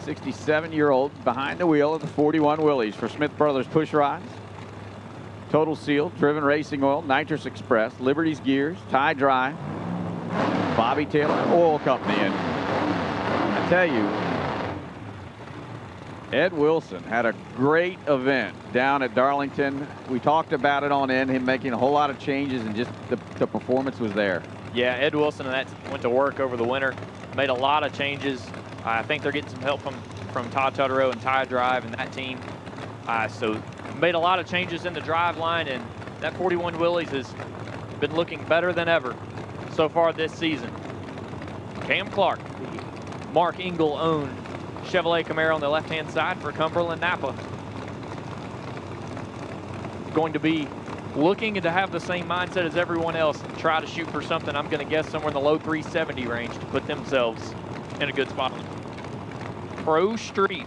67-year-old behind the wheel of the 41 Willys for Smith Brothers Push Rods, Total Seal, Driven Racing Oil, Nitrous Express, Liberty's Gears, Tie Dry, Bobby Taylor Oil Company. And I tell you, Ed Wilson had a great event down at Darlington. We talked about it on in, him making a whole lot of changes, and just the performance was there. Yeah, Ed Wilson and that went to work over the winter, made a lot of changes. I think they're getting some help from Todd Tutterow and Ty Drive and that team. So made a lot of changes in the drive line, and that 41 Willys has been looking better than ever so far this season. Cam Clark, the Mark Engel owned Chevrolet Camaro on the left-hand side for Cumberland Napa. Going to be looking to have the same mindset as everyone else and try to shoot for something, I'm going to guess, somewhere in the low 370 range to put themselves in a good spot. Pro Street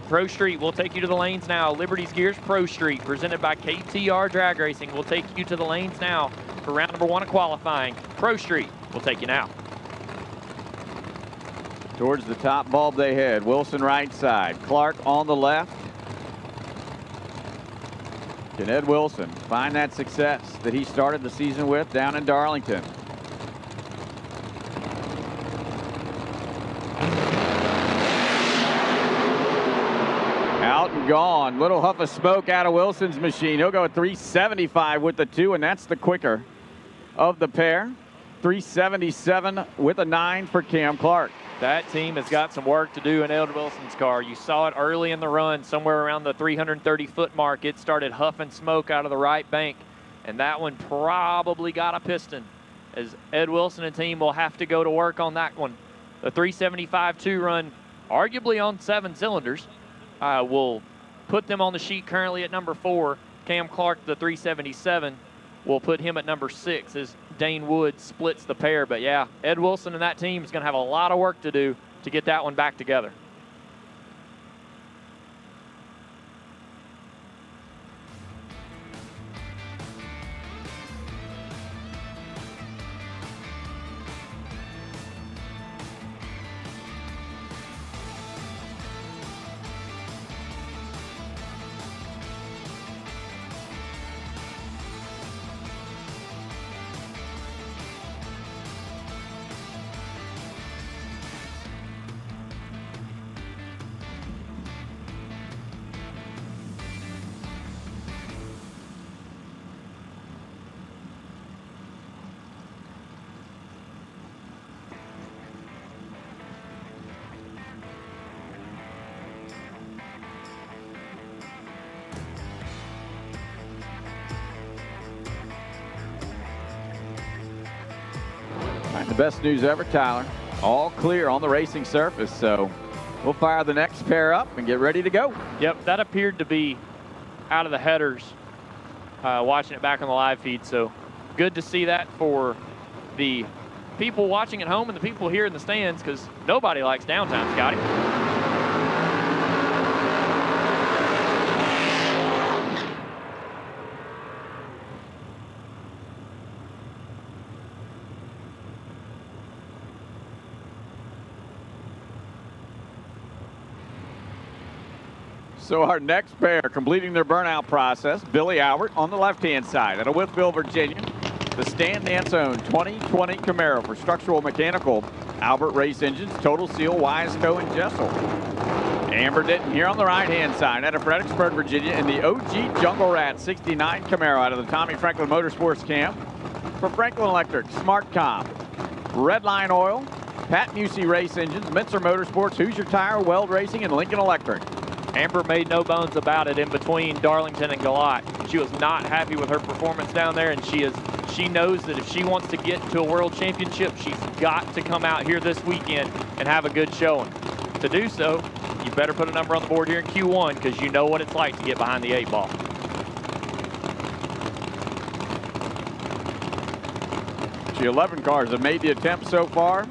will take you to the lanes now. Liberty's Gears Pro Street, presented by KTR Drag Racing, will take you to the lanes now for round number 1 of qualifying. Pro Street will take you now. Towards the top bulb they head. Wilson right side, Clark on the left. Can Ed Wilson find that success that he started the season with down in Darlington? Out and gone. Little huff of smoke out of Wilson's machine. He'll go at 375 with the 2, and that's the quicker of the pair. 377 with a 9 for Cam Clark. That team has got some work to do in Ed Wilson's car. You saw it early in the run, somewhere around the 330-foot mark. It started huffing smoke out of the right bank, and that one probably got a piston, as Ed Wilson and team will have to go to work on that one. The 375-2 run, arguably on 7 cylinders, will put them on the sheet currently at number 4. Cam Clark, the 377, will put him at number 6 as Dane Wood splits the pair. But yeah, Ed Wilson and that team is going to have a lot of work to do to get that one back together. The best news ever, Tyler. All clear on the racing surface, so we'll fire the next pair up and get ready to go. Yep, that appeared to be out of the headers, watching it back on the live feed, so good to see that for the people watching at home and the people here in the stands, because nobody likes downtime, Scotty. So our next pair completing their burnout process, Billy Albert on the left-hand side out of Whitfield, Virginia. The Stan Nance owned 2020 Camaro for structural mechanical. Albert Race Engines, Total Seal, Wiseco, and Jessel. Amber Denton here on the right-hand side out of Fredericksburg, Virginia, in the OG Jungle Rat 69 Camaro out of the Tommy Franklin Motorsports camp. For Franklin Electric, SmartCom, Redline Oil, Pat Musey Race Engines, Mincer Motorsports, Hoosier Tire, Weld Racing, and Lincoln Electric. Amber made no bones about it in between Darlington and Galat. She was not happy with her performance down there, and she knows that if she wants to get to a world championship, she's got to come out here this weekend and have a good showing. To do so, you better put a number on the board here in Q1, because you know what it's like to get behind the 8-ball. G11 cars have made the attempt so far.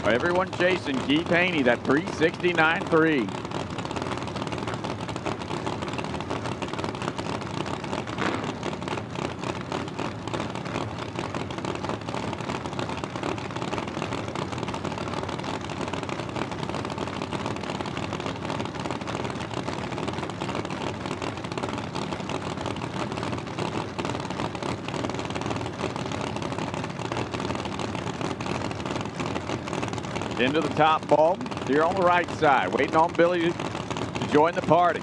Everyone chasing Keith Haney, that 369.3. into the top bulb here on the right side, waiting on Billy to join the party.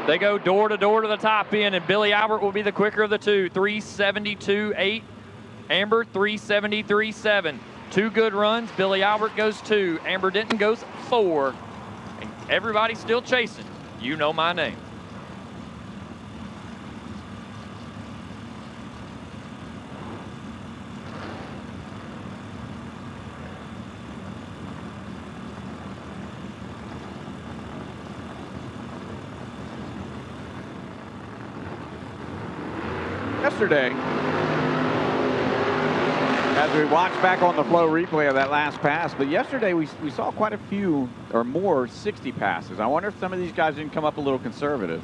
They go door to door to the top end, and Billy Albert will be the quicker of the two. 372.8. Amber 373.7. Two good runs. Billy Albert goes 2. Amber Denton goes 4. And everybody's still chasing. You know my name. Yesterday, as we watch back on the flow replay of that last pass, but yesterday we saw quite a few or more 60 passes. I wonder if some of these guys didn't come up a little conservative.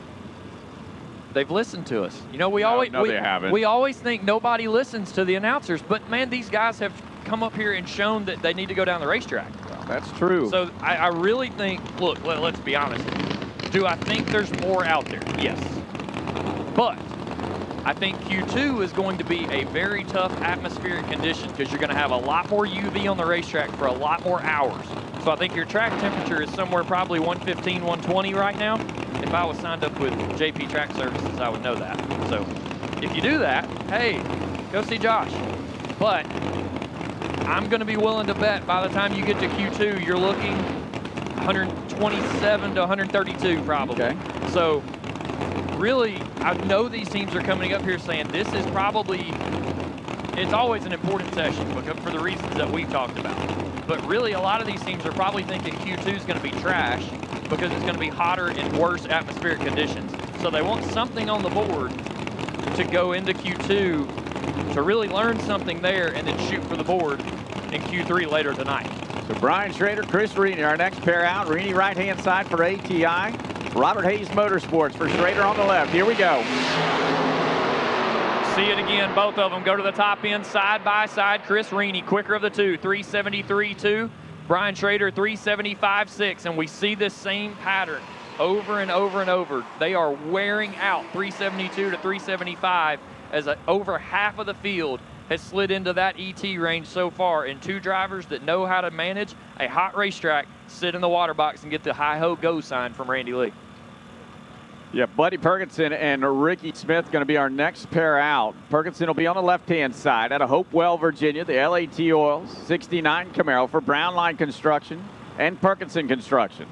They've listened to us. You know, they haven't. We always think nobody listens to the announcers, but man, these guys have come up here and shown that they need to go down the racetrack. Well, that's true. So I really think, look, let's be honest. Do I think there's more out there? Yes. But I think Q2 is going to be a very tough atmospheric condition because you're going to have a lot more UV on the racetrack for a lot more hours. So I think your track temperature is somewhere probably 115, 120 right now. If I was signed up with JP Track Services, I would know that. So if you do that, hey, go see Josh. But I'm going to be willing to bet by the time you get to Q2, you're looking 127 to 132 probably. Okay. So really, I know these teams are coming up here saying this is probably, it's always an important session for the reasons that we've talked about. But really, a lot of these teams are probably thinking Q2 is going to be trash because it's going to be hotter and worse atmospheric conditions. So they want something on the board to go into Q2 to really learn something there and then shoot for the board in Q3 later tonight. So Brian Schrader, Chris Reaney, our next pair out. Reaney right-hand side for ATI. Robert Hayes Motorsports for Schrader on the left. Here we go. See it again. Both of them go to the top end side by side. Chris Reaney, quicker of the two, 373.2. Brian Schrader, 375.6. And we see this same pattern over and over and over. They are wearing out 372 to 375 as over half of the field has slid into that ET range so far. And two drivers that know how to manage a hot racetrack sit in the water box and get the hi-ho go sign from Randy Lee. Yeah, Buddy Perkinson and Ricky Smith going to be our next pair out. Perkinson will be on the left-hand side out of Hopewell, Virginia, the LAT Oils 69 Camaro for Brown Line Construction and Perkinson Construction.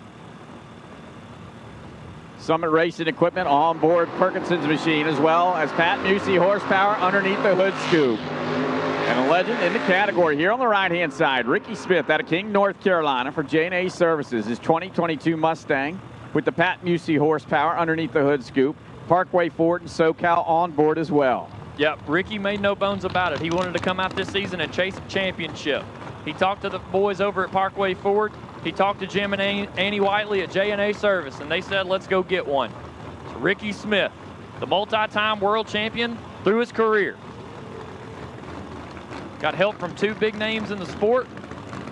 Summit Racing Equipment on board Perkinson's machine, as well as Pat Musey horsepower underneath the hood scoop. And a legend in the category here on the right-hand side, Ricky Smith out of King, North Carolina for J&A Services, his 2022 Mustang with the Pat Musey horsepower underneath the hood scoop. Parkway Ford and SoCal on board as well. Yep, Ricky made no bones about it. He wanted to come out this season and chase a championship. He talked to the boys over at Parkway Ford. He talked to Jim and Annie Whiteley at J&A Service, and they said, let's go get one. So Ricky Smith, the multi-time world champion through his career. Got help from two big names in the sport.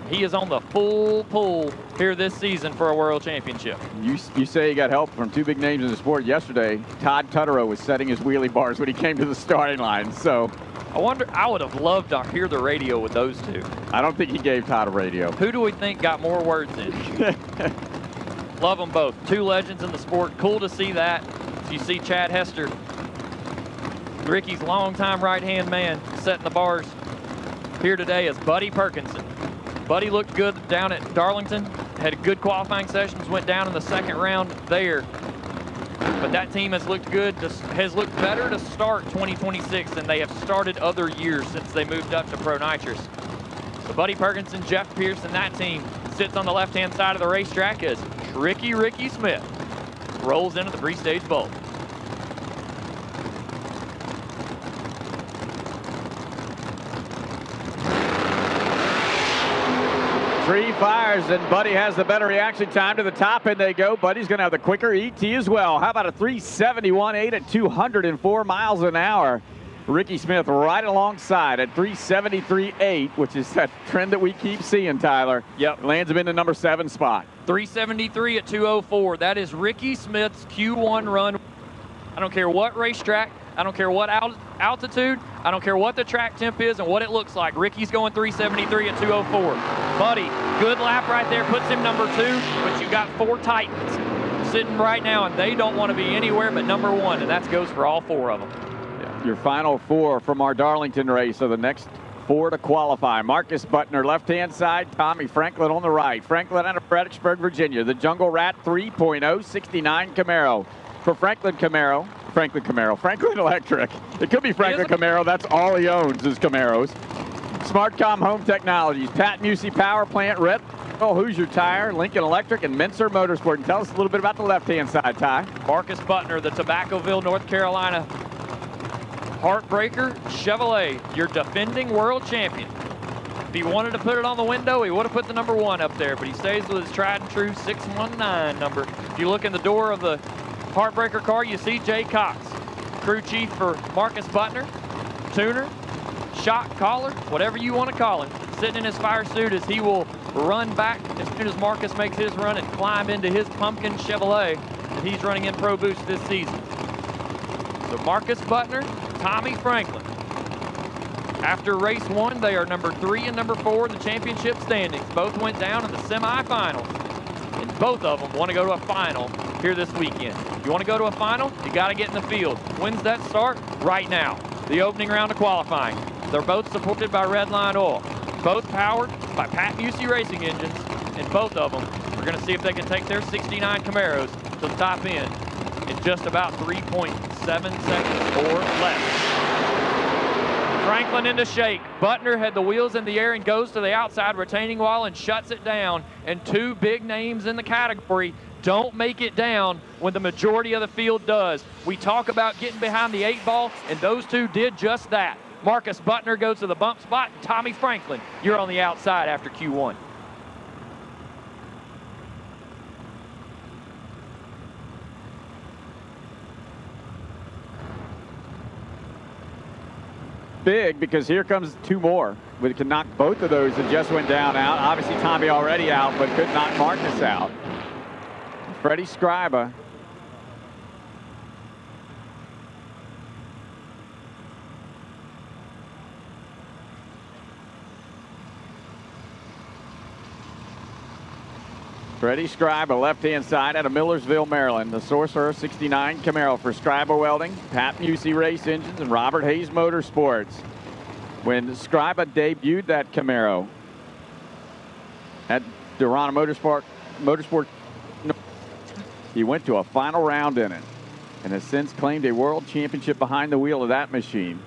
He is on the full pull here this season for a world championship. You say he got help from two big names in the sport. Yesterday, Todd Tutterow was setting his wheelie bars when he came to the starting line. So I would have loved to hear the radio with those two. I don't think he gave Todd a radio. Who do we think got more words in? Love them both. Two legends in the sport. Cool to see that. So you see Chad Hester, Ricky's longtime right-hand man, setting the bars here today is Buddy Perkinson. Buddy looked good down at Darlington, had good qualifying sessions, went down in the second round there. But that team has looked good, has looked better to start 2026 than they have started other years since they moved up to Pro Nitrous. So Buddy Perkinson, Jeff Pierce, and that team sits on the left-hand side of the racetrack as Tricky Ricky Smith rolls into the pre-stage bowl. Three fires, and Buddy has the better reaction time. To the top end they go. Buddy's going to have the quicker ET as well. How about a 371.8 at 204 miles an hour? Ricky Smith right alongside at 373.8, which is that trend that we keep seeing, Tyler. Yep. Lands him in the number 7 spot. 373 at 204. That is Ricky Smith's Q1 run. I don't care what racetrack. I don't care what altitude. I don't care what the track temp is and what it looks like. Ricky's going 373 at 204. Buddy, good lap right there. Puts him number 2, but you got 4 Titans sitting right now, and they don't want to be anywhere but number 1, and that goes for all 4 of them. Yeah, your final 4 from our Darlington race. So the next 4 to qualify. Marcus Butner, left-hand side. Tommy Franklin on the right. Franklin out of Fredericksburg, Virginia. The Jungle Rat 3.0 69 Camaro. For Franklin Electric. It could be Franklin Camaro. That's all he owns is Camaros. SmartCom Home Technologies, Pat Musey Power Plant, Red Hoosier Tire, Lincoln Electric, and Mincer Motorsport. And tell us a little bit about the left-hand side, Ty. Marcus Butner, the Tobaccoville, North Carolina Heartbreaker Chevrolet, your defending world champion. If he wanted to put it on the window, he would have put the number 1 up there, but he stays with his tried and true 619 number. If you look in the door of the Heartbreaker car, you see Jay Cox, crew chief for Marcus Butner, tuner, shock collar, whatever you want to call him, sitting in his fire suit as he will run back as soon as Marcus makes his run and climb into his pumpkin Chevrolet that he's running in Pro Boost this season. So Marcus Butner, Tommy Franklin. After race 1, they are number 3 and number 4 in the championship standings. Both went down in the semifinals, and both of them want to go to a final here this weekend. You want to go to a final, you got to get in the field. When's that start? Right now. The opening round of qualifying. They're both supported by Redline Oil. Both powered by Pat Musey Racing engines, and both of them are going to see if they can take their 69 Camaros to the top end in just about 3.7 seconds or less. Franklin into shake. Butner had the wheels in the air and goes to the outside retaining wall and shuts it down. And 2 big names in the category don't make it down when the majority of the field does. We talk about getting behind the 8 ball, and those 2 did just that. Marcus Butner goes to the bump spot, and Tommy Franklin, you're on the outside after Q1. Big, because here comes 2 more. We can knock both of those that just went down out. Obviously Tommy already out, but could knock Marcus out. Freddie Scriba. Freddie Scriba, left-hand side out of Millersville, Maryland. The Sorcerer 69 Camaro for Scriba Welding, Pat Musey Race Engines, and Robert Hayes Motorsports. When Scriba debuted that Camaro at Durana Motorsport, he went to a final round in it and has since claimed a world championship behind the wheel of that machine.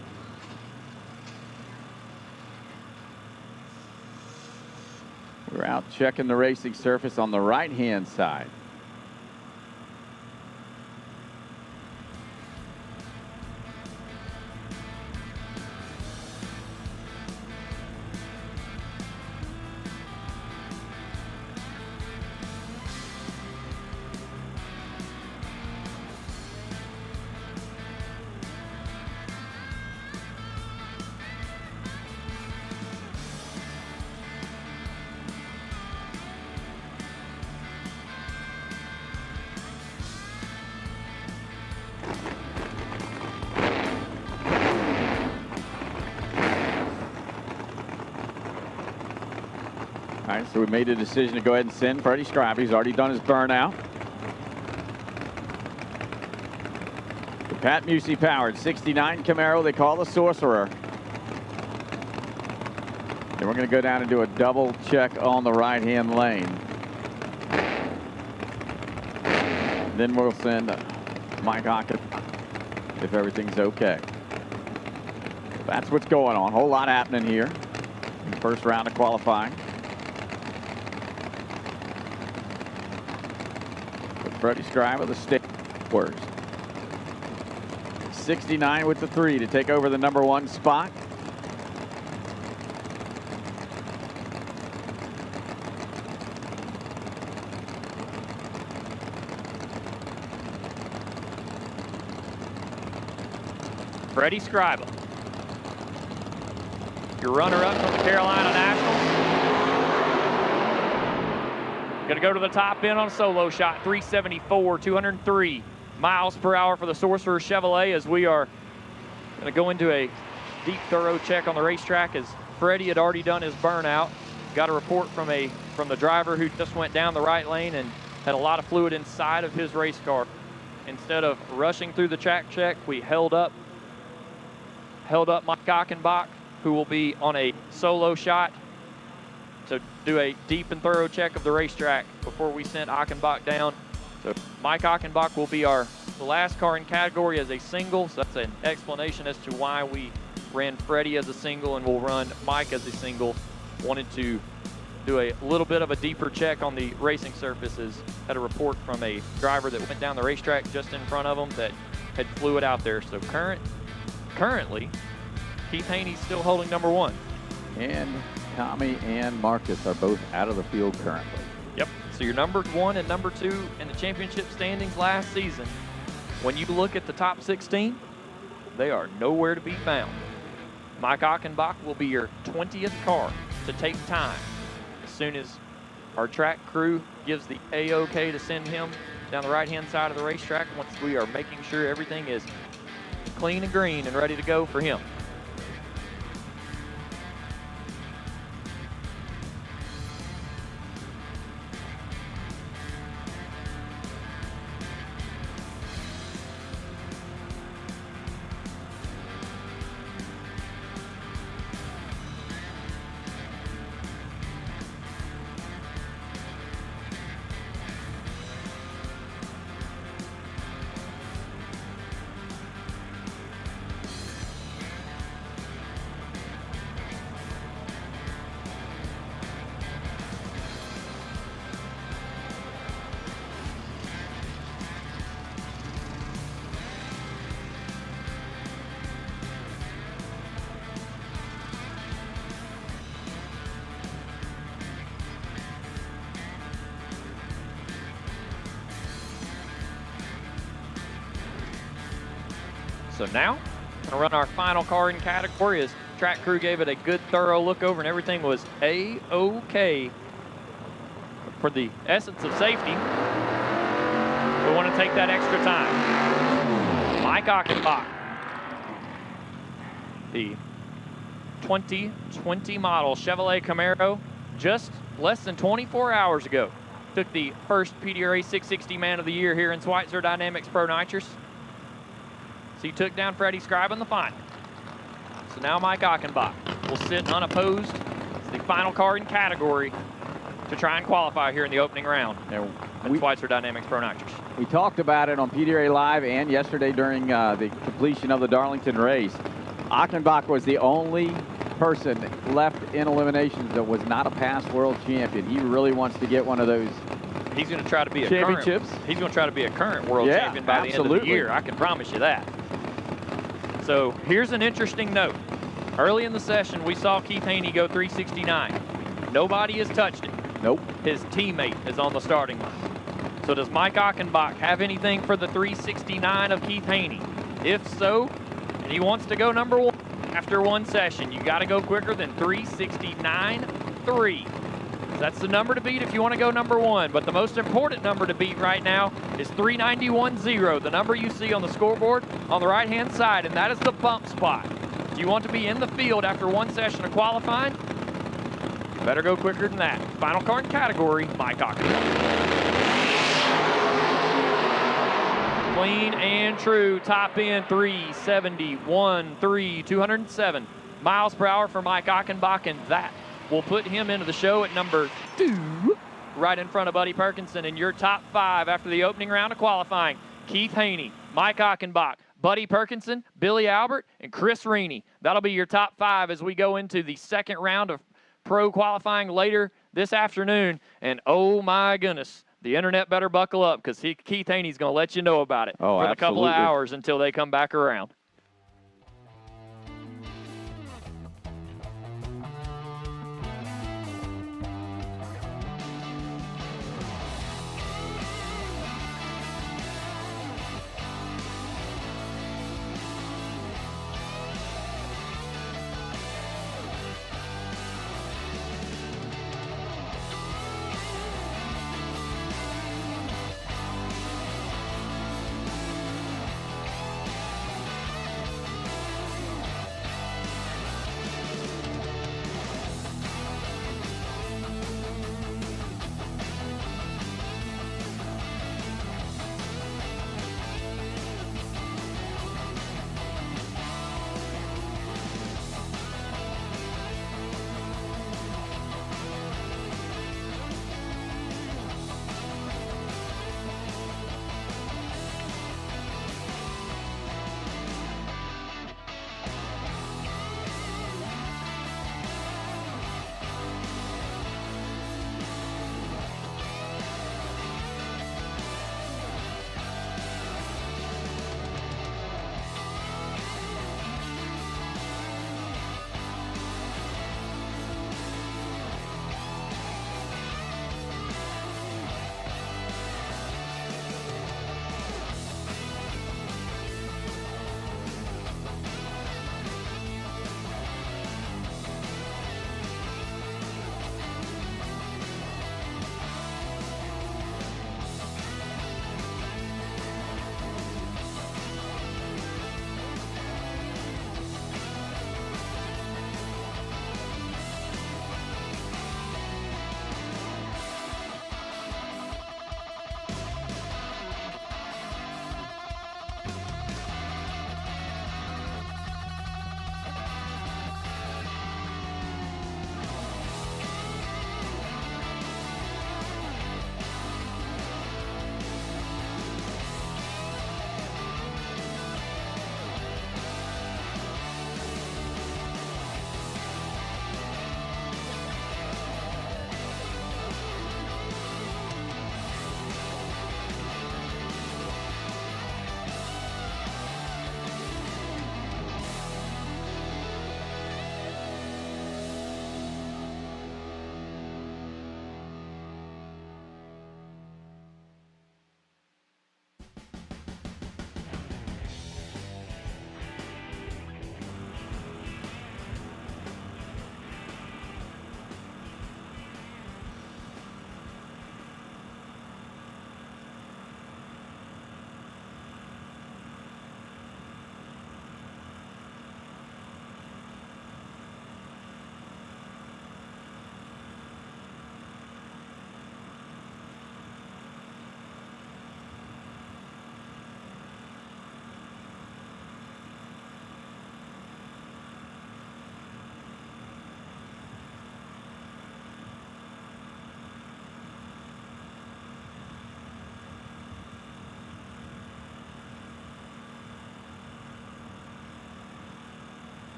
We're out checking the racing surface on the right-hand side. All right, so we made a decision to go ahead and send Freddie Scriba. He's already done his burnout. The Pat Musey powered 69 Camaro they call the Sorcerer. And we're going to go down and do a double check on the right-hand lane. Then we'll send Mike Hockett if everything's okay. That's what's going on. A whole lot happening here in the first round of qualifying. Freddie Scriba, the state worst. 69 with the 3 to take over the #1 spot. Freddie Scriba, your runner-up from the Carolina Nationals. Going to go to the top end on a solo shot, 374, 203. miles per hour for the Sorcerer Chevrolet as we are going to go into a deep, thorough check on the racetrack as Freddie had already done his burnout. Got a report from the driver who just went down the right lane and had a lot of fluid inside of his race car. Instead of rushing through the track check, we held up Mike Achenbach, who will be on a solo shot to do a deep and thorough check of the racetrack before we sent Achenbach down. So Mike Achenbach will be the last car in category as a single. So that's an explanation as to why we ran Freddie as a single and we'll run Mike as a single. Wanted to do a little bit of a deeper check on the racing surfaces. Had a report from a driver that went down the racetrack just in front of him that had fluid out there. So currently, Keith Haney's still holding number 1. And Tommy and Marcus are both out of the field currently. Yep. So your number 1 and number 2 in the championship standings last season, when you look at the top 16, they are nowhere to be found. Mike Achenbach will be your 20th car to take time as soon as our track crew gives the A-OK to send him down the right-hand side of the racetrack once we are making sure everything is clean and green and ready to go for him. So now, we're gonna run our final car in category as track crew gave it a good thorough look over and everything was A-OK. For the essence of safety, we want to take that extra time. Mike Achenbach, the 2020 model Chevrolet Camaro, just less than 24 hours ago, took the first PDRA 660 Man of the Year here in Schweitzer Dynamics Pro Nitrous. So he took down Freddie Scribe in the final. So now Mike Achenbach will sit unopposed as the final car in category to try and qualify here in the opening round in Schweitzer Dynamics Pro Nitrous. We talked about it on PDRA Live and yesterday during the completion of the Darlington race. Achenbach was the only person left in eliminations that was not a past world champion. He really wants to get one of those. He's going to try to be championships. He's going to try to be a current world champion by the end of the year. I can promise you that. So here's an interesting note. Early in the session, we saw Keith Haney go 369. Nobody has touched it. Nope. His teammate is on the starting line. So does Mike Achenbach have anything for the 369 of Keith Haney? If so, and he wants to go number 1 after one session, you got to go quicker than 369.3. That's the number to beat if you want to go number 1. But the most important number to beat right now is 391.0, the number you see on the scoreboard on the right-hand side, and that is the bump spot. If you want to be in the field after one session of qualifying, better go quicker than that. Final car in category, Mike Achenbach. Clean and true, top end 371.3, 207 miles per hour for Mike Achenbach, and that will put him into the show at number 2, right in front of Buddy Perkinson. And your top 5 after the opening round of qualifying: Keith Haney, Mike Achenbach, Buddy Perkinson, Billy Albert, and Chris Reaney. That'll be your top 5 as we go into the second round of pro qualifying later this afternoon. And oh my goodness, the internet better buckle up because Keith Haney's going to let you know about it for a couple of hours until they come back around.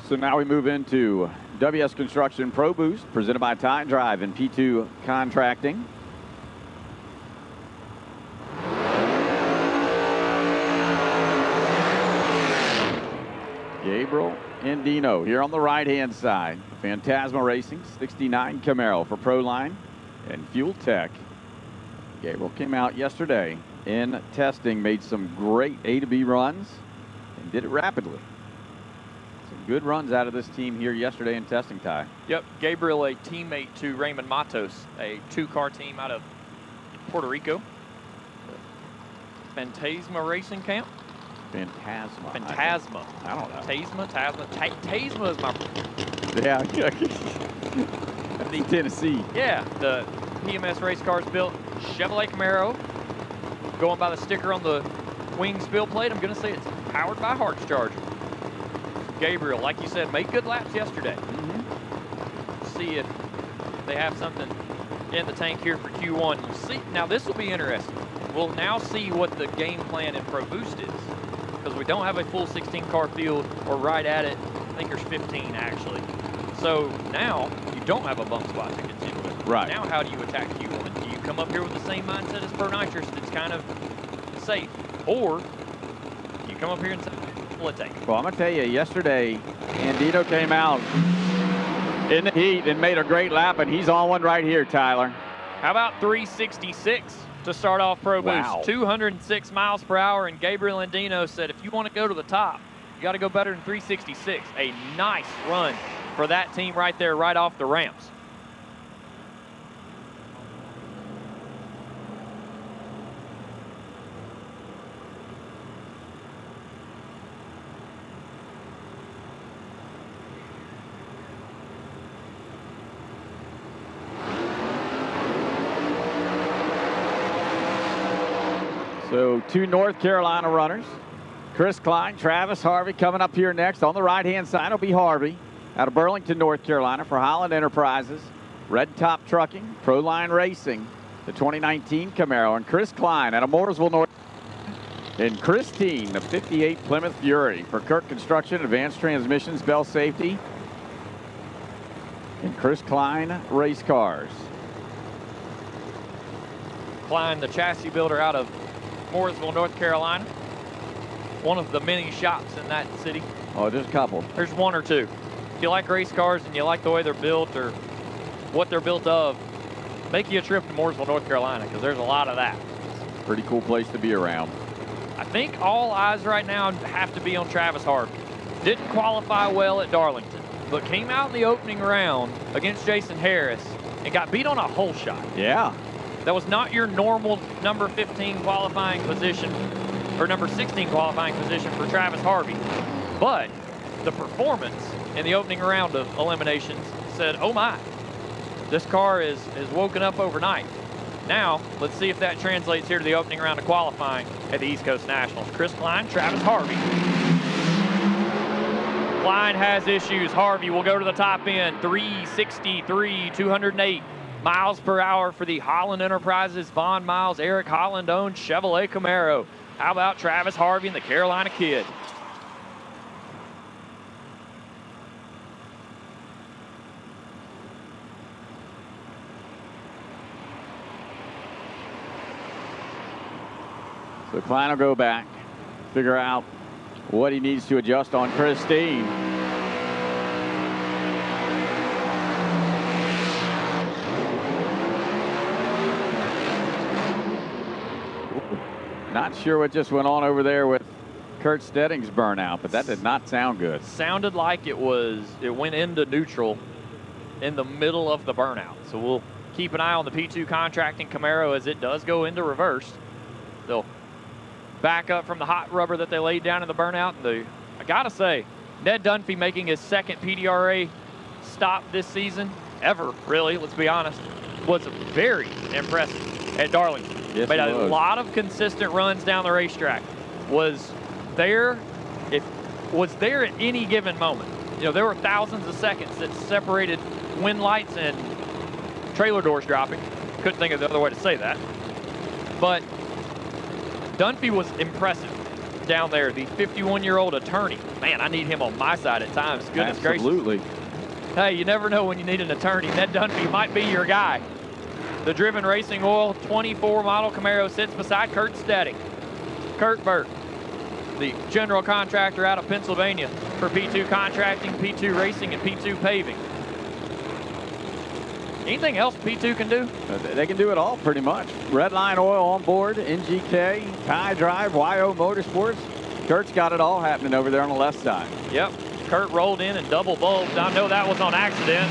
So now we move into WS Construction Pro Boost, presented by Tie and Drive and P2 Contracting. Gabriel and Dino here on the right-hand side. Phantasma Racing, 69 Camaro for Proline and Fuel Tech. Gabriel came out yesterday in testing, made some great A to B runs, and did it rapidly. Some good runs out of this team here yesterday in testing, Ty. Yep, Gabriel, a teammate to Raymond Matos, a two-car team out of Puerto Rico. Phantasma Racing Camp. Phantasma. Phantasma. I don't know. Tasma is my... Yeah. The Tennessee. Yeah, the PMS race cars built Chevrolet Camaro. Going by the sticker on the wing spill plate, I'm going to say it's powered by Hart's Charger. Gabriel, like you said, made good laps yesterday. See if they have something in the tank here for Q1. We'll see. Now, this will be interesting. We'll now see what the game plan in Pro Boost is, because we don't have a full 16-car field, or right at it. I think there's 15, actually. So now you don't have a bump spot to contend with. Right. Now, how do you attack Q1? Do you come up here with the same mindset as Pro Nitrous that's kind of safe, or you come up here and say, well, take it? Well, I'm going to tell you, yesterday, Andino came out in the heat and made a great lap, and he's on one right here, Tyler. How about 366 to start off Pro Wow. Boost? 206 miles per hour, and Gabriel Andino said if you want to go to the top, you got to go better than 366. A nice run for that team right there, right off the ramps. So 2 North Carolina runners. Chris Klein, Travis Harvey coming up here next. On the right-hand side will be Harvey out of Burlington, North Carolina for Holland Enterprises. Red Top Trucking, Proline Racing, the 2019 Camaro. And Chris Klein out of Mooresville, North Carolina. And Christine, the 58 Plymouth Fury for Kirk Construction, Advanced Transmissions, Bell Safety. And Chris Klein Race Cars. Klein, the chassis builder out of Mooresville, North Carolina. One of the many shops in that city. Oh, just a couple. There's one or two. If you like race cars and you like the way they're built or what they're built of, make you a trip to Mooresville, North Carolina, because there's a lot of that. Pretty cool place to be around. I think all eyes right now have to be on Travis Harvey. Didn't qualify well at Darlington, but came out in the opening round against Jason Harris and got beat on a hole shot. Yeah. That was not your normal number 15 qualifying position, or number 16 qualifying position for Travis Harvey. But the performance in the opening round of eliminations said, oh my, this car is woken up overnight. Now, let's see if that translates here to the opening round of qualifying at the East Coast Nationals. Chris Klein, Travis Harvey. Klein has issues. Harvey will go to the top end. 363, 208 miles per hour for the Holland Enterprises, Von Miles, Eric Holland-owned Chevrolet Camaro. How about Travis Harvey and the Carolina Kid? So Klein will go back, figure out what he needs to adjust on Christine. Not sure what just went on over there with Kurt Stedding's burnout, but that did not sound good. Sounded like it went into neutral in the middle of the burnout. So we'll keep an eye on the P2 Contracting Camaro as it does go into reverse. They'll back up from the hot rubber that they laid down in the burnout. And I gotta say, Ned Dunphy making his second PDRA stop this season, ever really, let's be honest, was very impressive at Darlington. Yes, made a lot of consistent runs down the racetrack. Was there at any given moment. You know, there were thousands of seconds that separated wind lights and trailer doors dropping. Couldn't think of the other way to say that. But Dunphy was impressive down there, the 51-year-old attorney. Man, I need him on my side at times. Goodness gracious. Absolutely. Hey, you never know when you need an attorney. Ned Dunphy might be your guy. The Driven Racing Oil 24 model Camaro sits beside Kurt Stedding. Kurt Burke, the general contractor out of Pennsylvania for P2 Contracting, P2 Racing, and P2 Paving. Anything else P2 can do? They can do it all pretty much. Redline Oil on board, NGK, Tie Drive, YO Motorsports. Kurt's got it all happening over there on the left side. Yep. Kurt rolled in and double bulbed. I know that was on accident.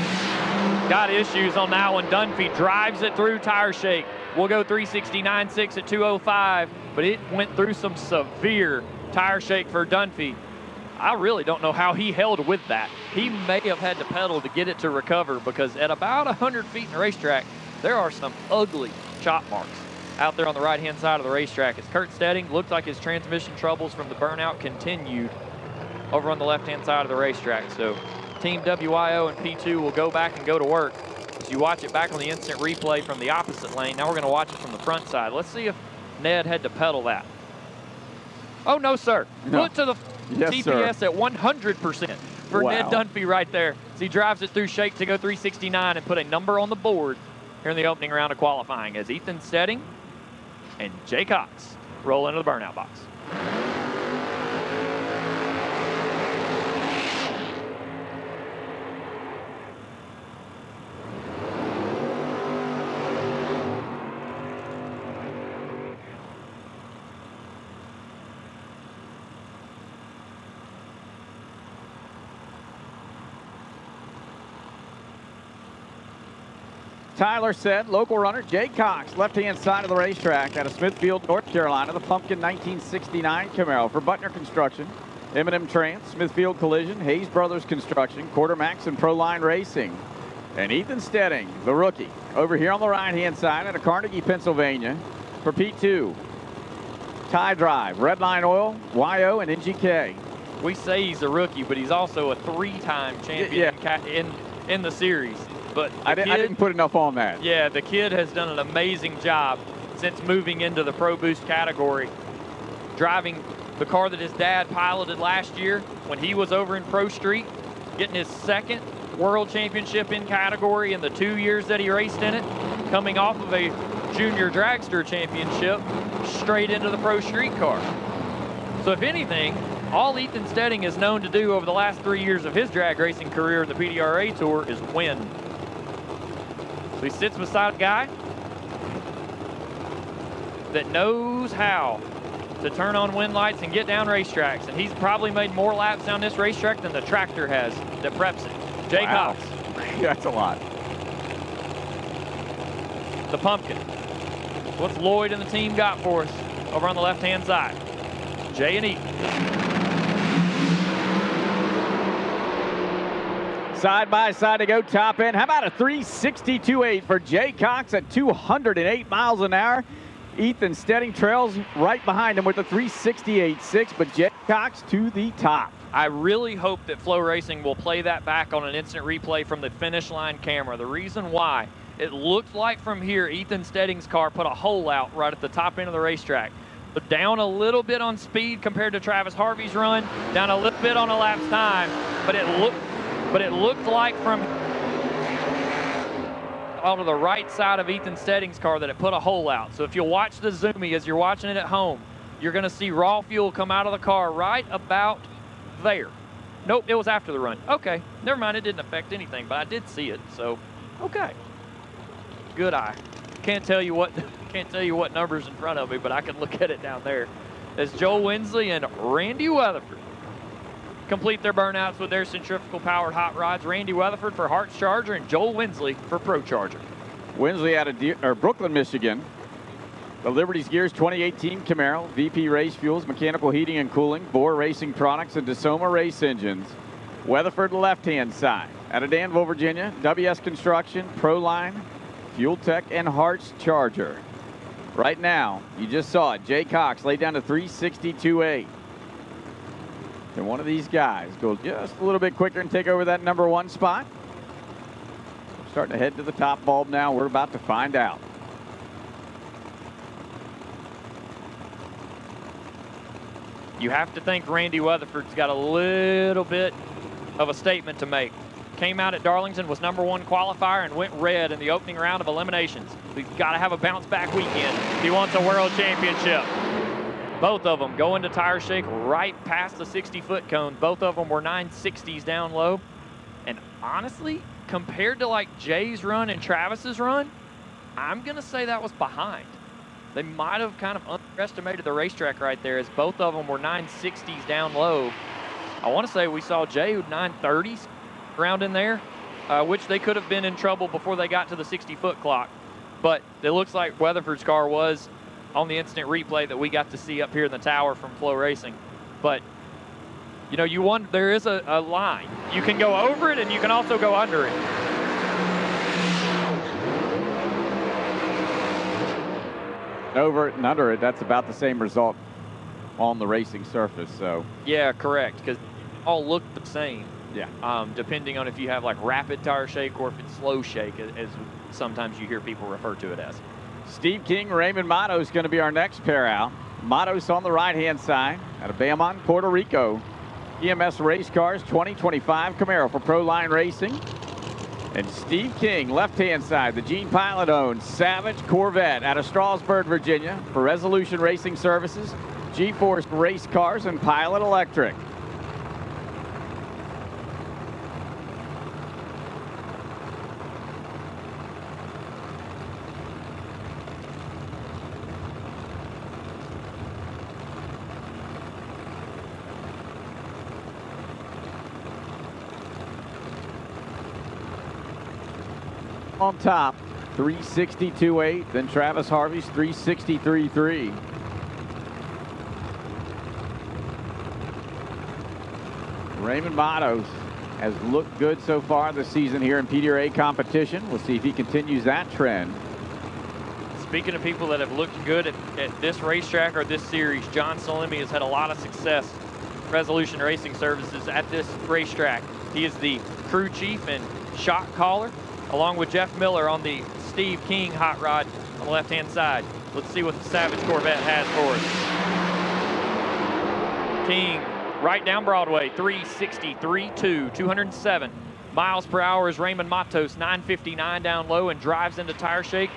Got issues on that one. Dunphy drives it through tire shake. We'll go 369.6 at 205, but it went through some severe tire shake for Dunphy. I really don't know how he held with that. He may have had to pedal to get it to recover, because at about 100 feet in the racetrack, there are some ugly chop marks out there on the right-hand side of the racetrack. As Kurt Stedding looked like his transmission troubles from the burnout continued over on the left-hand side of the racetrack. So Team WYO and P2 will go back and go to work. As you watch it back on the instant replay from the opposite lane, now we're going to watch it from the front side. Let's see if Ned had to pedal that. Oh, no, sir. No. Put to the TPS at 100% for Ned Dunphy right there. As he drives it through shake to go 369 and put a number on the board here in the opening round of qualifying, as Ethan Stedding and Jay Cox roll into the burnout box. Tyler said, local runner Jay Cox, left-hand side of the racetrack out of Smithfield, North Carolina, the Pumpkin 1969 Camaro for Butner Construction, M&M Trans, Smithfield Collision, Hayes Brothers Construction, Quartermax, and Proline Racing. And Ethan Stedding, the rookie, over here on the right-hand side out of Carnegie, Pennsylvania for P2. Tie Drive, Redline Oil, YO, and NGK. We say he's a rookie, but he's also a three-time champion in the series. But I didn't put enough on that. Yeah, the kid has done an amazing job since moving into the Pro Boost category, driving the car that his dad piloted last year when he was over in Pro Street, getting his second world championship in category in the 2 years that he raced in it, coming off of a junior dragster championship straight into the Pro Street car. So if anything, all Ethan Stedding is known to do over the last 3 years of his drag racing career in the PDRA Tour is win. So he sits beside a guy that knows how to turn on wind lights and get down racetracks. And he's probably made more laps down this racetrack than the tractor has that preps it. Jay Cox. That's a lot. The Pumpkin. What's Lloyd and the team got for us over on the left-hand side? Jay and Ethan. Side by side to go top end. How about a 362.8 for Jay Cox at 208 miles an hour? Ethan Stedding trails right behind him with a 368.6, but Jay Cox to the top. I really hope that FloRacing will play that back on an instant replay from the finish line camera. The reason why, it looked like from here Ethan Stedding's car put a hole out right at the top end of the racetrack. But down a little bit on speed compared to Travis Harvey's run, down a little bit on a lap's time, but it looked like from onto the right side of Ethan Stedding's car that it put a hole out. So if you'll watch the Zoomy as you're watching it at home, you're going to see raw fuel come out of the car right about there. Nope, it was after the run. Okay, never mind, it didn't affect anything, but I did see it, so okay. Good eye. Can't tell you what number's in front of me, but I can look at it down there. As Joel Winsley and Randy Weatherford complete their burnouts with their centrifugal powered hot rods. Randy Weatherford for Hart's Charger and Joel Winsley for Pro Charger. Winsley out of Brooklyn, Michigan. The Liberty's Gears 2018 Camaro, VP Race Fuels, Mechanical Heating and Cooling, Bohr Racing Products, and DeSoma Race Engines. Weatherford left-hand side. Out of Danville, Virginia, WS Construction, Proline, Fuel Tech, and Hart's Charger. Right now, you just saw it. Jay Cox laid down to 362.8. Can one of these guys go just a little bit quicker and take over that number one spot? Starting to head to the top bulb now. We're about to find out. you have to think Randy Weatherford's got a little bit of a statement to make. Came out at Darlington, was #1 qualifier, and went red in the opening round of eliminations. He's got to have a bounce-back weekend. He wants a world championship. Both of them going to tire shake right past the 60-foot cone. Both of them were 960s down low. And honestly, compared to like Jay's run and Travis's run, I'm going to say that was behind. They might have kind of underestimated the racetrack right there, as both of them were 960s down low. I want to say we saw Jay with 930s around in there, which they could have been in trouble before they got to the 60-foot clock. But it looks like Weatherford's car was on the instant replay that we got to see up here in the tower from FloRacing. But, you know, there is a line. You can go over it and you can also go under it. Over it and under it, that's about the same result on the racing surface. So yeah, correct, because all look the same. Yeah. Depending on if you have like rapid tire shake or if it's slow shake, as sometimes you hear people refer to it as. Steve King, Raymond Motto is going to be our next pair out. Motto's on the right-hand side out of Beaumont, Puerto Rico. EMS Race Cars 2025 Camaro for Proline Racing. And Steve King, left-hand side, the Gene Pilot-owned Savage Corvette out of Strasburg, Virginia for Resolution Racing Services, G-Force Race Cars, and Pilot Electric. On top, 362.8, then Travis Harvey's 363.3. Raymond Motto has looked good so far this season here in PDRA competition. We'll see if he continues that trend. Speaking of people that have looked good at this racetrack or this series, John Salemi has had a lot of success. Resolution Racing Services at this racetrack. He is the crew chief and shot caller, along with Jeff Miller on the Steve King hot rod on the left-hand side. Let's see what the Savage Corvette has for us. King, right down Broadway, 363.2, 207 miles per hour is Raymond Matos, 959 down low, and drives into tire shake,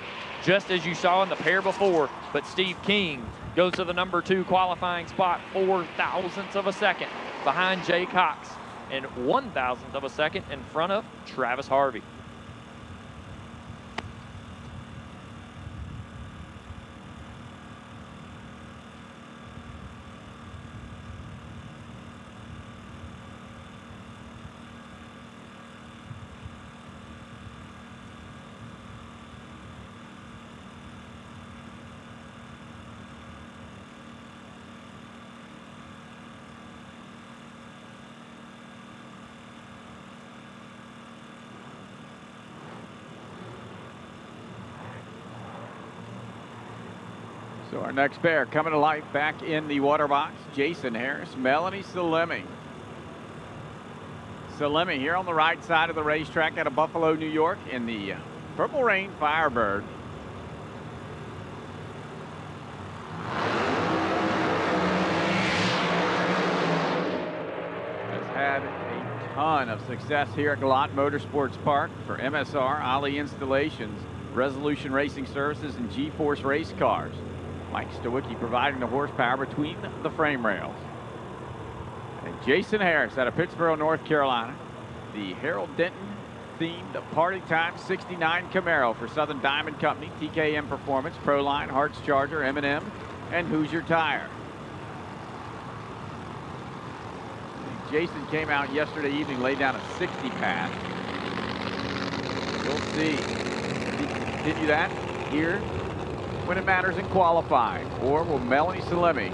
just as you saw in the pair before. But Steve King goes to the #2 qualifying spot, 0.04 of a second behind Jay Cox, and 1,000th of a second in front of Travis Harvey. So our next pair coming to life back in the water box, Jason Harris, Melanie Salemi. Salemi here on the right side of the racetrack out of Buffalo, New York in the Purple Rain Firebird. Has had a ton of success here at Galat Motorsports Park for MSR, Ali Installations, Resolution Racing Services, and G-Force Race Cars. Mike Stowicki providing the horsepower between the frame rails. And Jason Harris out of Pittsboro, North Carolina, the Harold Denton themed Party Time 69 Camaro for Southern Diamond Company, TKM Performance, Proline, Harts Charger, M&M, and Hoosier Tire. Jason came out yesterday evening, laid down a 60 pass. We'll see if he can continue that here when it matters in qualifying, or will Melanie Salemi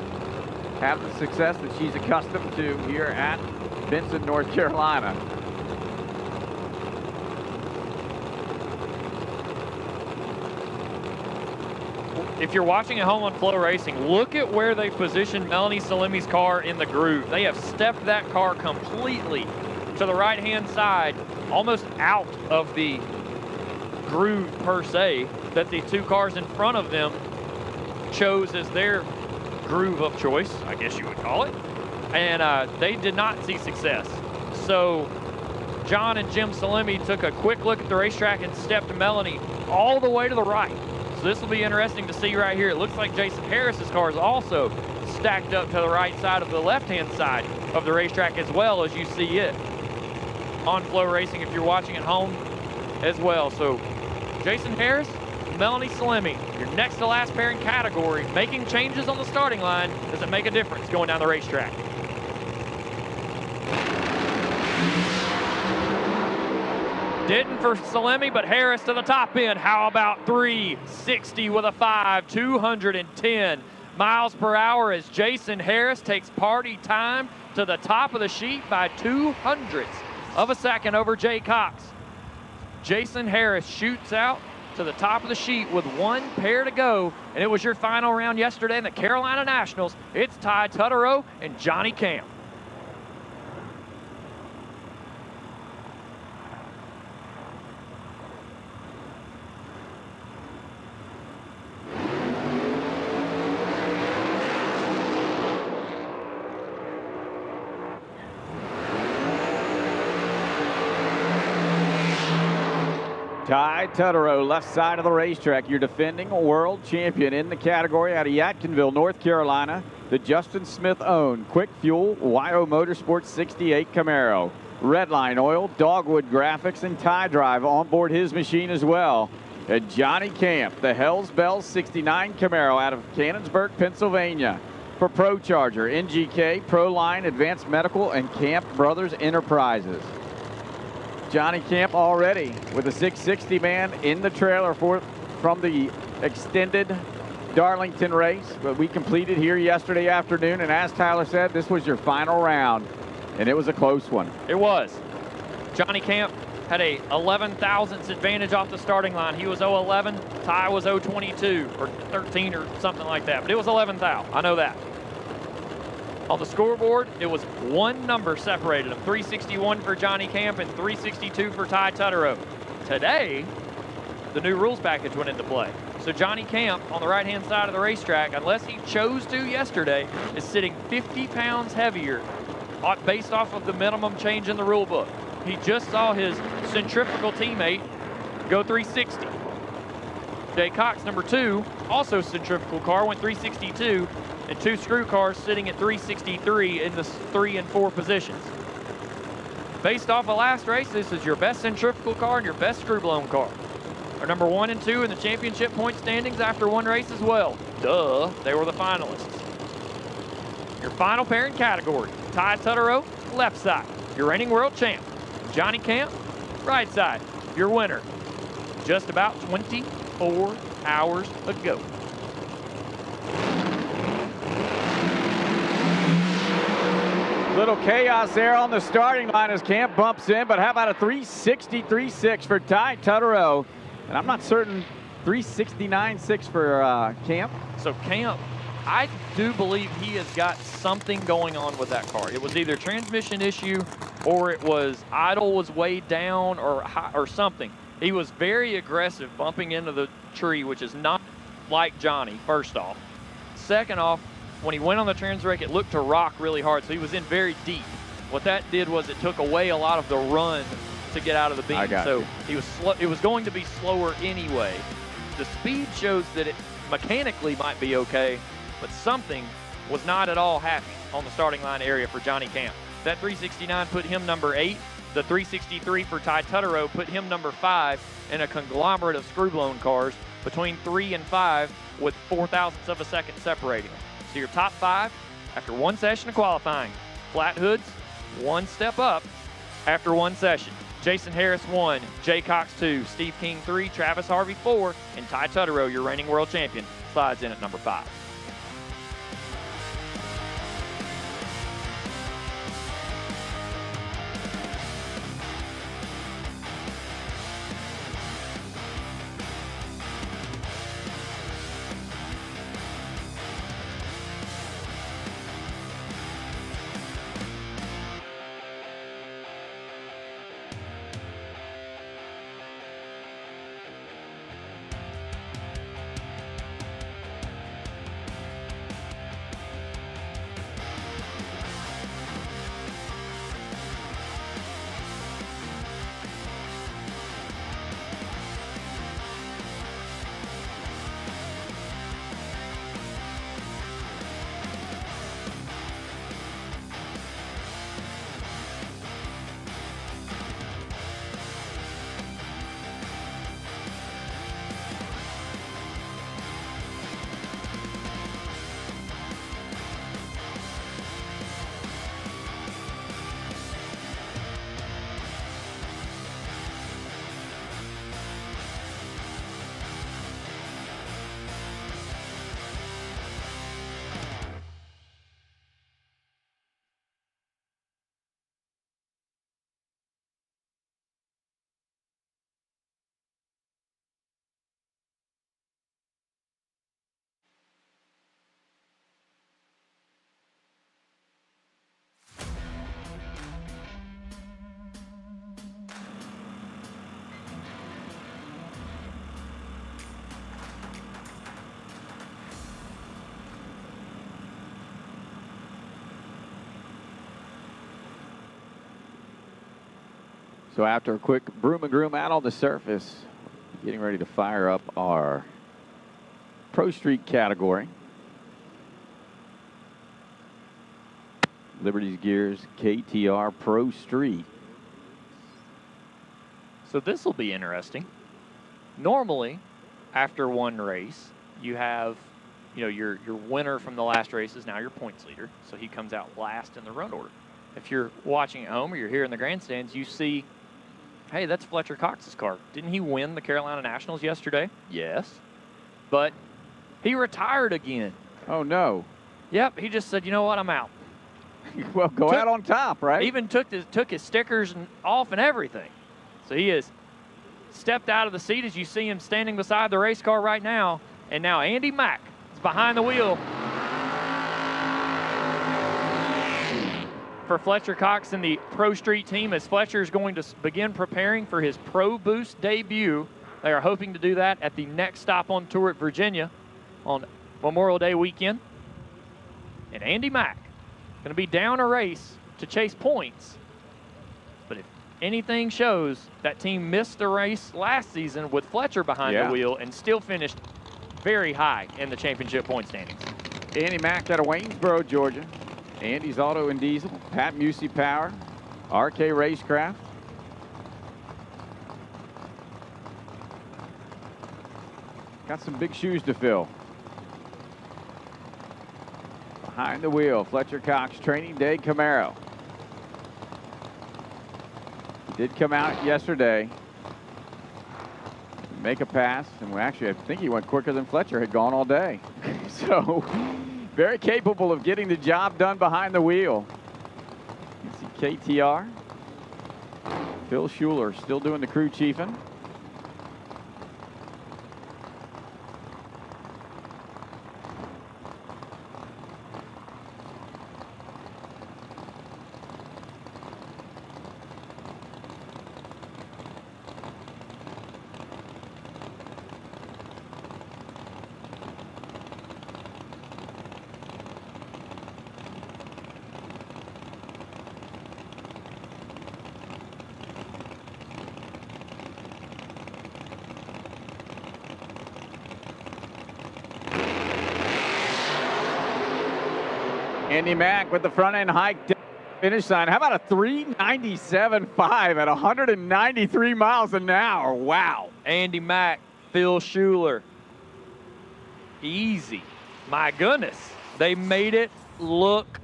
have the success that she's accustomed to here at Vincent, North Carolina? If you're watching at home on FloRacing, look at where they positioned Melanie Salemi's car in the groove. They have stepped that car completely to the right-hand side, almost out of the groove per se, that the two cars in front of them chose as their groove of choice, I guess you would call it. And they did not see success. So John and Jim Salemi took a quick look at the racetrack and stepped Melanie all the way to the right. So this will be interesting to see right here. It looks like Jason Harris's car is also stacked up to the right side of the left-hand side of the racetrack as well, as you see it on FloRacing if you're watching at home as well. So Jason Harris, Melanie Salemi, your next to last pair in category, making changes on the starting line. Does it make a difference going down the racetrack? Didn't for Salemi, but Harris to the top end. How about 360 with a 5, 210 miles per hour as Jason Harris takes party time to the top of the sheet by 200ths of a second over Jay Cox. Jason Harris shoots out to the top of the sheet with one pair to go, and it was your final round yesterday in the Carolina Nationals. It's Ty Tutterow and Johnny Camp. Ty Tutterow, left side of the racetrack, your defending world champion in the category out of Yadkinville, North Carolina. The Justin Smith-owned Quick Fuel YO Motorsports 68 Camaro. Redline Oil, Dogwood Graphics, and Tie Drive on board his machine as well. And Johnny Camp, the Hells Bells 69 Camaro out of Cannonsburg, Pennsylvania. For Pro Charger, NGK, Proline, Advanced Medical, and Camp Brothers Enterprises. Johnny Camp already with a 660 man in the trailer from the extended Darlington race that we completed here yesterday afternoon. And as Tyler said, this was your final round, and it was a close one. It was. Johnny Camp had a 11 thousandths advantage off the starting line. He was 011, Ty was 022 or 13 or something like that, but it was 11 thou. I know that. On the scoreboard, it was one number separated him. 361 for Johnny Camp and 362 for Ty Tutterow. Today, the new rules package went into play. So Johnny Camp on the right-hand side of the racetrack, unless he chose to yesterday, is sitting 50 pounds heavier based off of the minimum change in the rule book. He just saw his centrifugal teammate go 360. Jay Cox, number 2, also centrifugal car, went 362. And 2 screw cars sitting at 363 in the 3 and 4 positions. Based off of last race, this is your best centrifugal car and your best screw blown car. Our number 1 and 2 in the championship point standings after one race as well. Duh, they were the finalists. Your final pair in category, Ty Tutterow, left side, your reigning world champ. Johnny Camp, right side, your winner. Just about 24 hours ago. Little chaos there on the starting line as Camp bumps in, but how about a 363.6 for Ty Tutterow? And I'm not certain 369.6 for Camp. So Camp, I do believe he has got something going on with that car. It was either transmission issue or it was idle was weighed down or something. He was very aggressive bumping into the tree, which is not like Johnny, first off. Second off, when he went on the trans rake, it looked to rock really hard, so he was in very deep. What that did was it took away a lot of the run to get out of the beam. So he was it was going to be slower anyway. The speed shows that it mechanically might be okay, but something was not at all happy on the starting line area for Johnny Camp. That 369 put him number 8. The 363 for Ty Tutterow put him number 5 in a conglomerate of screw-blown cars between 3 and 5 with 4 thousandths of a second separating them. So your top 5 after one session of qualifying. Flat hoods, one step up after one session. Jason Harris 1, Jay Cox 2, Steve King 3, Travis Harvey 4, and Ty Tutterow, your reigning world champion, slides in at number 5. So after a quick broom and groom out on the surface, getting ready to fire up our Pro Street category. Liberty's Gears KTR Pro Street. So this will be interesting. Normally, after one race, you have, your winner from the last race is now your points leader. So he comes out last in the run order. If you're watching at home or you're here in the grandstands, you see, hey, that's Fletcher Cox's car. Didn't he win the Carolina Nationals yesterday? Yes. But he retired again. Oh, no. Yep, he just said, you know what, I'm out. Well, go out on top, right? Even took his stickers off and everything. So he has stepped out of the seat as you see him standing beside the race car right now. And now Andy Mack is behind the wheel for Fletcher Cox and the Pro Street team as Fletcher is going to begin preparing for his Pro Boost debut. They are hoping to do that at the next stop on tour at Virginia on Memorial Day weekend. And Andy Mack going to be down a race to chase points. But if anything shows, that team missed the race last season with Fletcher behind the wheel and still finished very high in the championship point standings. Andy Mack out of Waynesboro, Georgia. Andy's Auto and Diesel, Pat Musey Power, RK Racecraft. Got some big shoes to fill. Behind the wheel, Fletcher Cox, Training Day Camaro. He did come out yesterday, make a pass, and I think he went quicker than Fletcher had gone all day. So, very capable of getting the job done behind the wheel. You can see KTR. Phil Schuler still doing the crew chiefing. Andy Mack with the front end hike finish sign. How about a 397.5 at 193 miles an hour? Wow. Andy Mack, Phil Schuler. Easy. My goodness. They made it look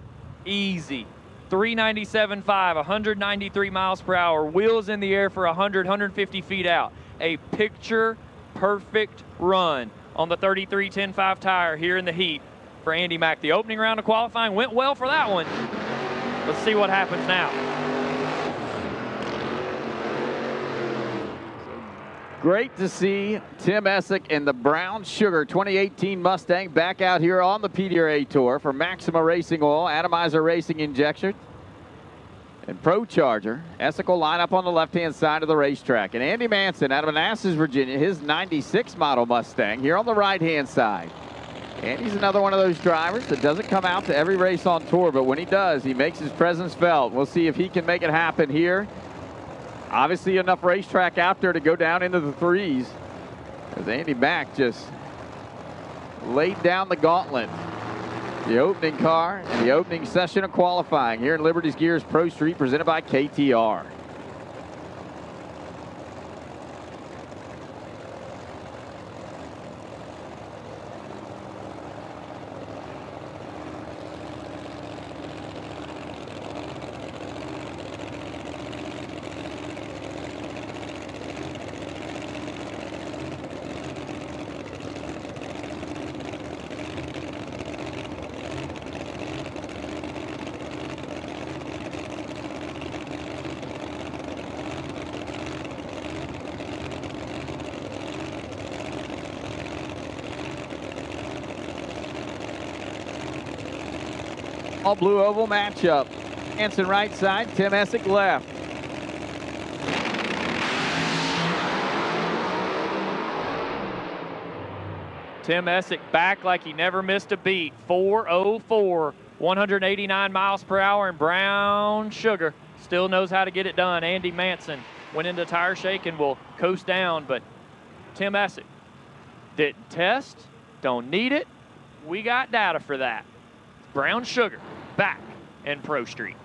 easy. 397.5, 193 miles per hour. Wheels in the air for 150 feet out. A picture perfect run on the 33-10-5 tire here in the heat for Andy Mack. The opening round of qualifying went well for that one. Let's see what happens now. Great to see Tim Essick and the Brown Sugar 2018 Mustang back out here on the PDRA Tour for Maxima Racing Oil, Atomizer Racing Injection, and Pro Charger. Essick will line up on the left-hand side of the racetrack. And Andy Manson out of Manassas, Virginia, his 96 model Mustang here on the right-hand side. And he's another one of those drivers that doesn't come out to every race on tour, but when he does, he makes his presence felt. We'll see if he can make it happen here. Obviously enough racetrack out there to go down into the threes, as Andy Mack just laid down the gauntlet. The opening car and the opening session of qualifying here in Liberty's Gears Pro Street, presented by KTR. All blue oval matchup. Hanson right side, Tim Essick left. Tim Essick back like he never missed a beat. 404, 189 miles per hour, and Brown Sugar still knows how to get it done. Andy Manson went into tire shake and will coast down, but Tim Essick didn't test, don't need it. We got data for that. Brown Sugar back in Pro Street.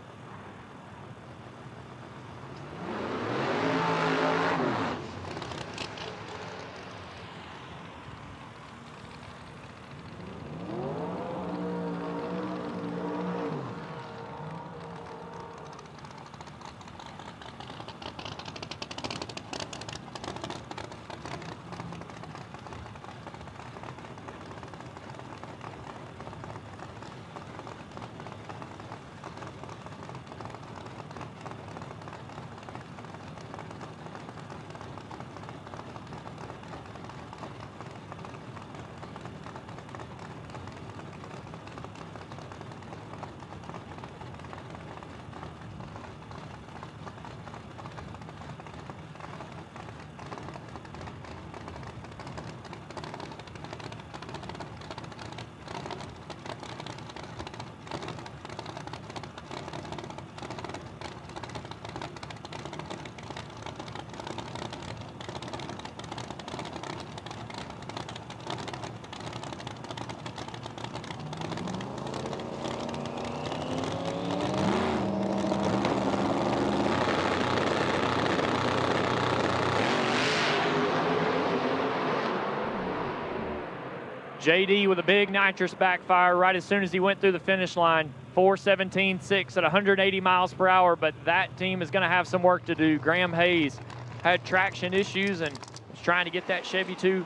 JD with a big nitrous backfire right as soon as he went through the finish line. 4:17.6 at 180 miles per hour, but that team is going to have some work to do. Graham Hayes had traction issues and was trying to get that Chevy 2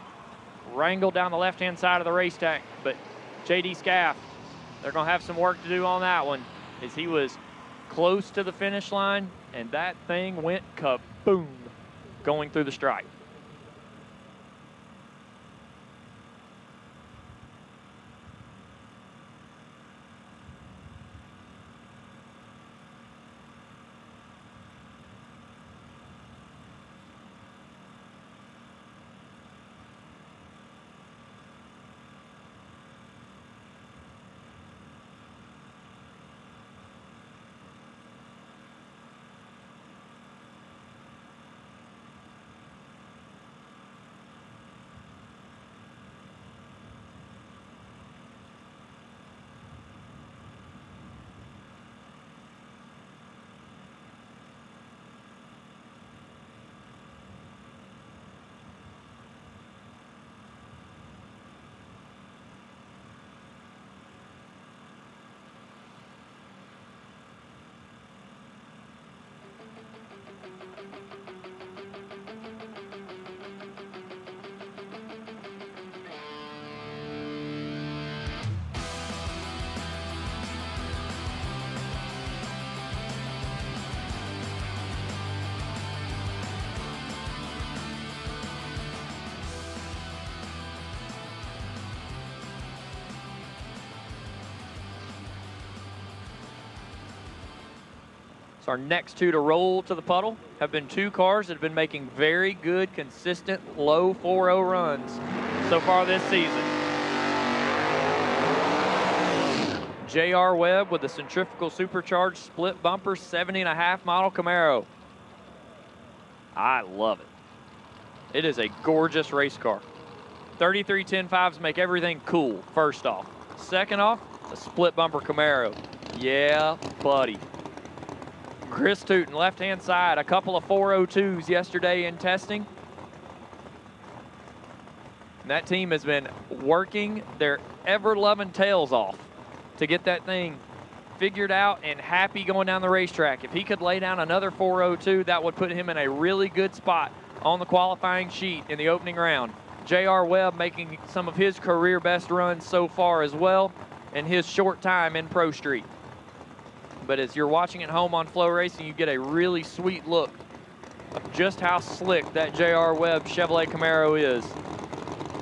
wrangled down the left-hand side of the racetrack, but JD Scaff, they're going to have some work to do on that one as he was close to the finish line, and that thing went kaboom going through the stripe. So our next two to roll to the puddle have been two cars that have been making very good, consistent, low 4.0 runs so far this season. J.R. Webb with the centrifugal supercharged split bumper 70.5 model Camaro. I love it. It is a gorgeous race car. 3310.5s make everything cool, first off. Second off, a split bumper Camaro. Yeah, buddy. Chris Tootin, left-hand side, a couple of 402s yesterday in testing. And that team has been working their ever-loving tails off to get that thing figured out and happy going down the racetrack. If he could lay down another 402, that would put him in a really good spot on the qualifying sheet in the opening round. J.R. Webb making some of his career best runs so far as well in his short time in Pro Street. But as you're watching at home on FloRacing, you get a really sweet look of just how slick that J.R. Webb Chevrolet Camaro is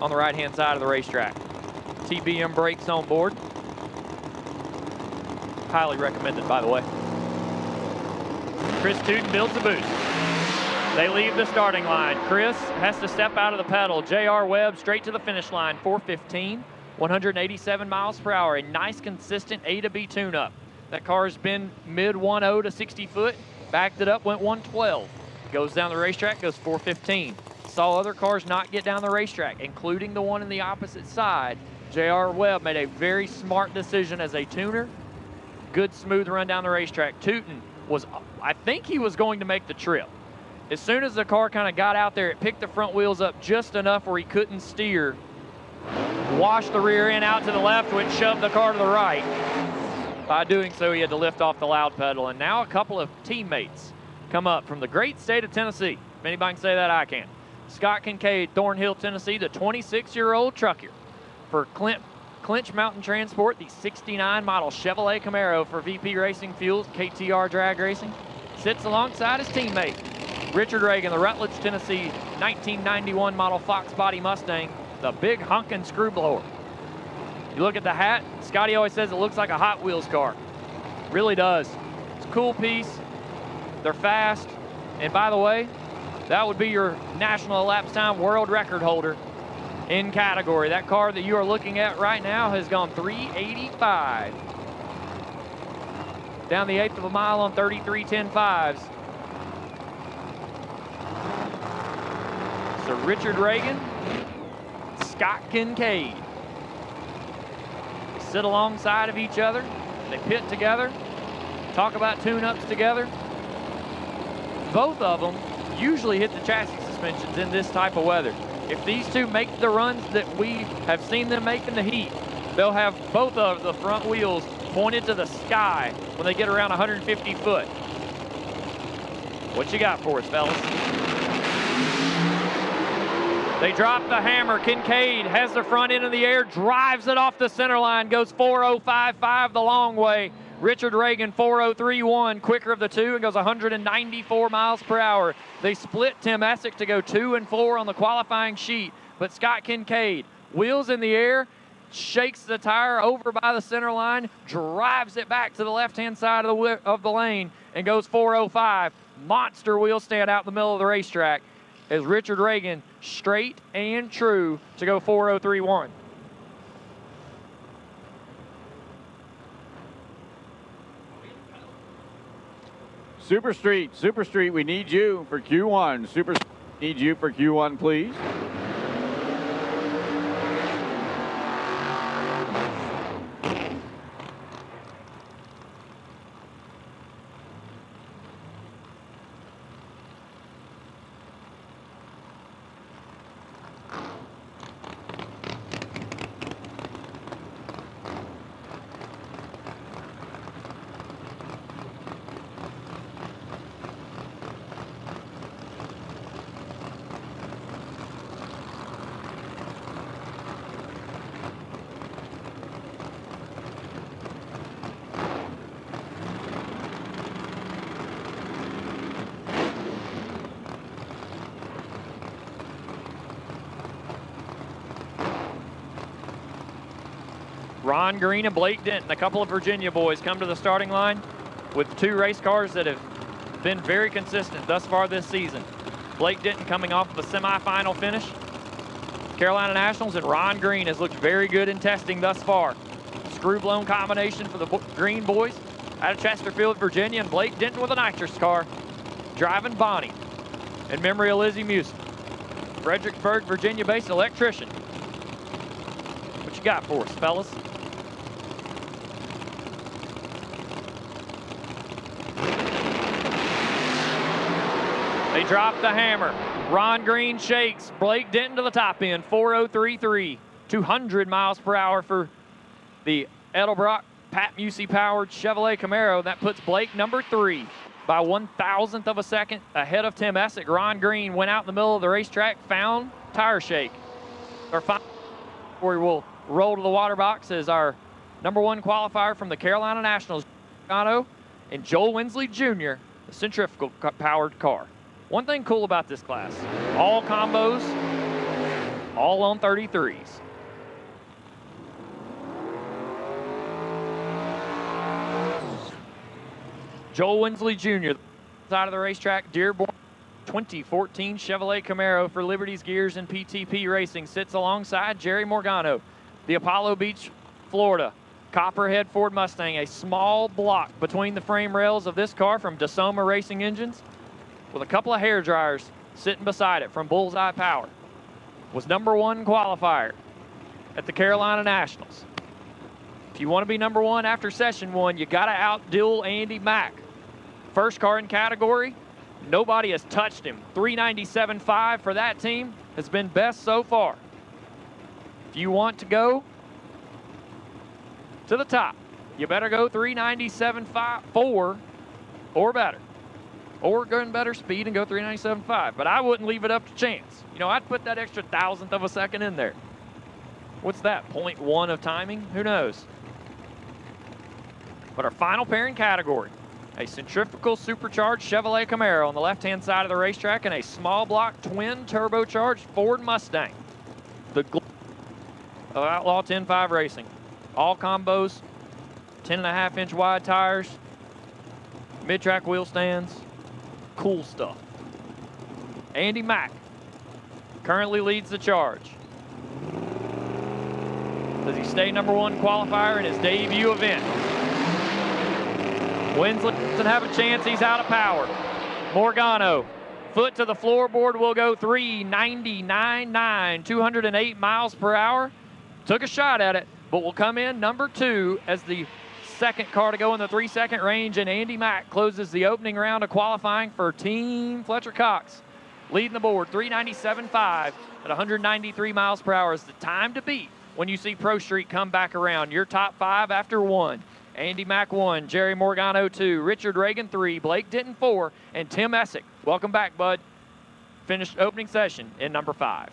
on the right-hand side of the racetrack. TBM brakes on board. Highly recommended, by the way. Chris Tootin builds the boost. They leave the starting line. Chris has to step out of the pedal. J.R. Webb straight to the finish line. 4:15, 187 miles per hour. A nice, consistent A to B tune-up. That car's been mid 1.0 to 60 foot, backed it up, went 112. Goes down the racetrack, goes 4:15. Saw other cars not get down the racetrack, including the one in the opposite side. J.R. Webb made a very smart decision as a tuner. Good, smooth run down the racetrack. Tootin was, I think he was going to make the trip. As soon as the car kind of got out there, it picked the front wheels up just enough where he couldn't steer. Washed the rear end out to the left, which shoved the car to the right. By doing so, he had to lift off the loud pedal. And now a couple of teammates come up from the great state of Tennessee. If anybody can say that, I can. Scott Kincaid, Thornhill, Tennessee, the 26-year-old trucker for Clinch Mountain Transport, the 69 model Chevrolet Camaro for VP Racing Fuels, KTR Drag Racing, sits alongside his teammate, Richard Reagan, the Rutledge, Tennessee 1991 model Fox Body Mustang, the big honkin' screw blower. You look at the hat, Scotty always says it looks like a Hot Wheels car. Really does. It's a cool piece. They're fast. And by the way, that would be your national elapsed time world record holder in category. That car that you are looking at right now has gone 385 down the 1/8 of a mile on 33.10.5s. So Richard Reagan, Scott Kincaid. They sit alongside of each other. They pit together, talk about tune-ups together. Both of them usually hit the chassis suspensions in this type of weather. If these two make the runs that we have seen them make in the heat, they'll have both of the front wheels pointed to the sky when they get around 150 foot. What you got for us, fellas? They drop the hammer. Kincaid has the front end in the air, drives it off the center line, goes 4:05.5 the long way. Richard Reagan 4:03.1, quicker of the two, and goes 194 miles per hour. They split Tim Essick to go 2 and 4 on the qualifying sheet, but Scott Kincaid, wheels in the air, shakes the tire over by the center line, drives it back to the left-hand side of the lane, and goes 4:05. Monster wheel stand out in the middle of the racetrack as Richard Reagan straight and true to go 4:03.1. Super Street, we need you for Q1. Super Street, need you for Q1, please. Ron Green and Blake Denton, a couple of Virginia boys, come to the starting line with two race cars that have been very consistent thus far this season. Blake Denton coming off of a semifinal finish. Carolina Nationals, and Ron Green has looked very good in testing thus far. Screw-blown combination for the Green boys out of Chesterfield, Virginia, and Blake Denton with a Nitrous car, driving Bonnie in memory of Lizzie Musin. Fredericksburg, Virginia-based electrician. What you got for us, fellas? They drop the hammer. Ron Green shakes. Blake Denton to the top end, 4:03.3. 200 miles per hour for the Edelbrock Pat Musey-powered Chevrolet Camaro. That puts Blake number 3 by 1,000th of a second ahead of Tim Essick. Ron Green went out in the middle of the racetrack, found tire shake. Or five, where we will roll to the water box as our number 1 qualifier from the Carolina Nationals, and Joel Winsley Jr., the centrifugal-powered car. One thing cool about this class, all combos, all on 33s. Joel Winsley Jr., side of the racetrack, Dearborn 2014 Chevrolet Camaro for Liberty's Gears and PTP Racing, sits alongside Jerry Morgano, the Apollo Beach, Florida Copperhead Ford Mustang, a small block between the frame rails of this car from DeSoma Racing Engines. with a couple of hair dryers sitting beside it from Bullseye Power. Was #1 qualifier at the Carolina Nationals. If you want to be #1 after session 1, you got to outduel Andy Mack. First car in category, nobody has touched him. 397.5 for that team has been best so far. If you want to go to the top, you better go 397.4 or better. Or go in better speed and go 397.5. But I wouldn't leave it up to chance. You know, I'd put that extra thousandth of a second in there. What's that, 0.1 of timing? Who knows? But our final pair in category, a centrifugal supercharged Chevrolet Camaro on the left-hand side of the racetrack and a small block twin turbocharged Ford Mustang. The of Outlaw 10.5 Racing. All combos, 10.5-inch wide tires, mid-track wheel stands, cool stuff. Andy Mack currently leads the charge. Does he stay #1 qualifier in his debut event? Winsley doesn't have a chance, he's out of power. Morgano, foot to the floorboard, will go 399.9, 208 miles per hour. Took a shot at it, but will come in #2 as the second car to go in the 3-second range, and Andy Mack closes the opening round of qualifying for Team Fletcher Cox. Leading the board, 397.5 at 193 miles per hour is the time to beat when you see Pro Street come back around. Your top 5 after 1. Andy Mack 1, Jerry Morgano 2, Richard Reagan 3, Blake Denton 4, and Tim Essick. Welcome back, bud. Finished opening session in #5.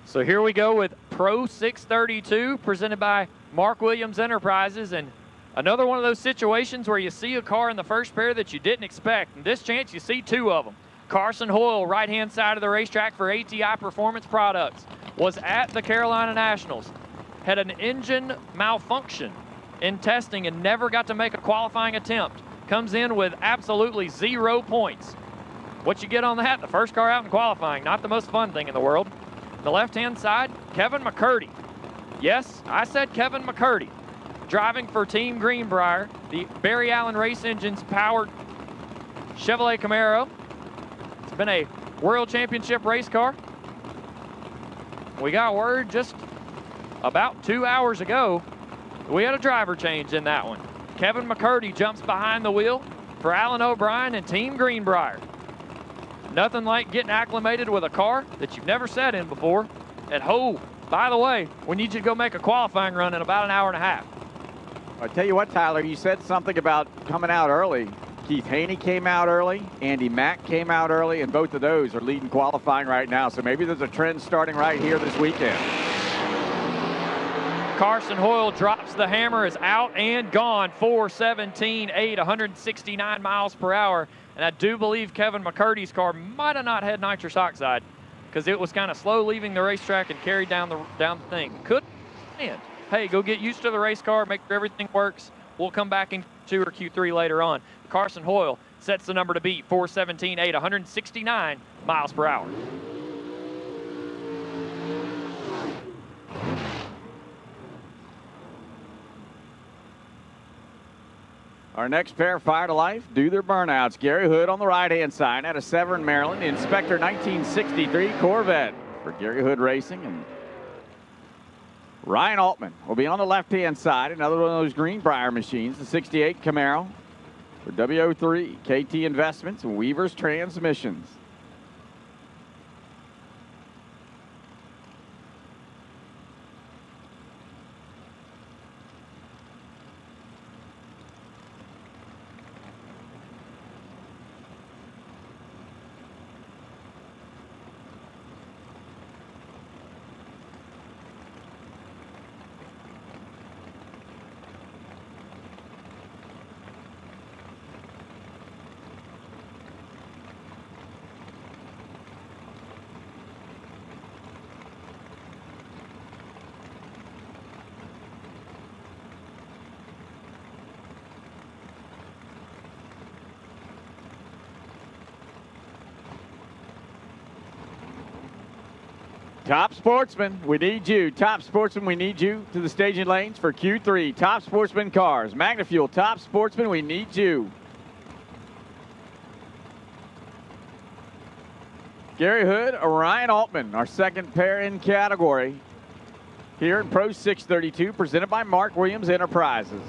So here we go with Pro 632 presented by Mark Williams Enterprises, and another one of those situations where you see a car in the first pair that you didn't expect. And this chance you see 2 of them. Carson Hoyle, right-hand side of the racetrack for ATI Performance Products, was at the Carolina Nationals, had an engine malfunction in testing and never got to make a qualifying attempt. Comes in with absolutely 0 points. What you get on that? The first car out in qualifying, not the most fun thing in the world. The left-hand side, Kevin McCurdy. Yes, I said Kevin McCurdy. Driving for Team Greenbrier, the Barry Allen Race Engines powered Chevrolet Camaro. It's been a World Championship race car. We got word just about 2 hours ago that we had a driver change in that one. Kevin McCurdy jumps behind the wheel for Alan O'Brien and Team Greenbrier. Nothing like getting acclimated with a car that you've never sat in before. And by the way, we need you to go make a qualifying run in about an hour and a half. I tell you what, Tyler, you said something about coming out early. Keith Haney came out early, Andy Mack came out early, and both of those are leading qualifying right now. So maybe there's a trend starting right here this weekend. Carson Hoyle drops the hammer, is out and gone. 4:17.8, 169 miles per hour. And I do believe Kevin McCurdy's car might have not had nitrous oxide because it was kind of slow leaving the racetrack and carried down the thing. Could end. Hey, go get used to the race car, make sure everything works. We'll come back in Q2 or Q3 later on. Carson Hoyle sets the number to beat, 4:17.8, 169 miles per hour. Our next pair, Fire to Life, do their burnouts. Gary Hood on the right-hand side out of Severn, Maryland. Inspector 1963 Corvette for Gary Hood Racing. And Ryan Altman will be on the left-hand side. Another one of those Greenbrier machines, the 68 Camaro for WO3, KT Investments, and Weaver's Transmissions. Top Sportsman, we need you. Top Sportsman, we need you to the staging lanes for Q3. Top Sportsman cars. MagnaFuel, Top Sportsman, we need you. Gary Hood, Ryan Altman, our second pair in category here in Pro 632, presented by Mark Williams Enterprises.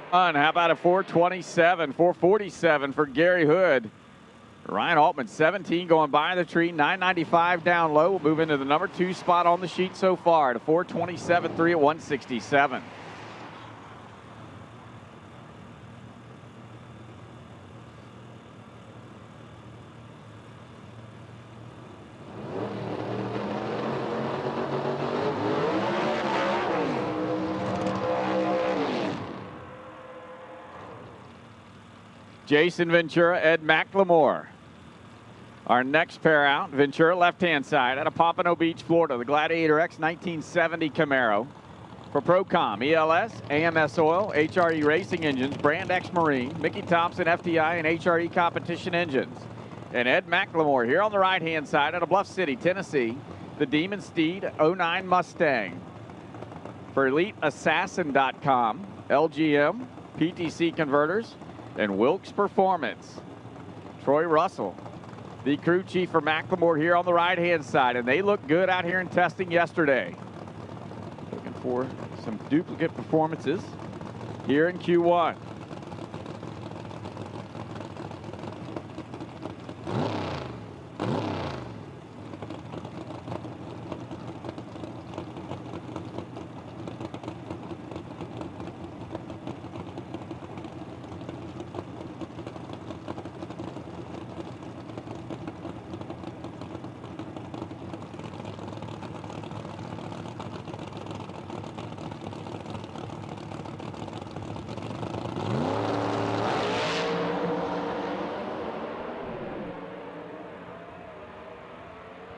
How about a 427, 447 for Gary Hood. Ryan Altman, 17 going by the tree, 995 down low. We'll move into the number 2 spot on the sheet so far to 427.3 at 167. Jason Ventura, Ed McLemore. Our next pair out, Ventura left-hand side out of Pompano Beach, Florida, the Gladiator X 1970 Camaro. For Procom, ELS, AMS Oil, HRE Racing Engines, Brand X Marine, Mickey Thompson FTI, and HRE Competition Engines. And Ed McLemore here on the right-hand side out of Bluff City, Tennessee, the Demon Steed 09 Mustang. For EliteAssassin.com, LGM, PTC Converters, and Wilkes Performance. Troy Russell, the crew chief for McLemore here on the right-hand side, and they look good out here in testing yesterday. Looking for some duplicate performances here in Q1.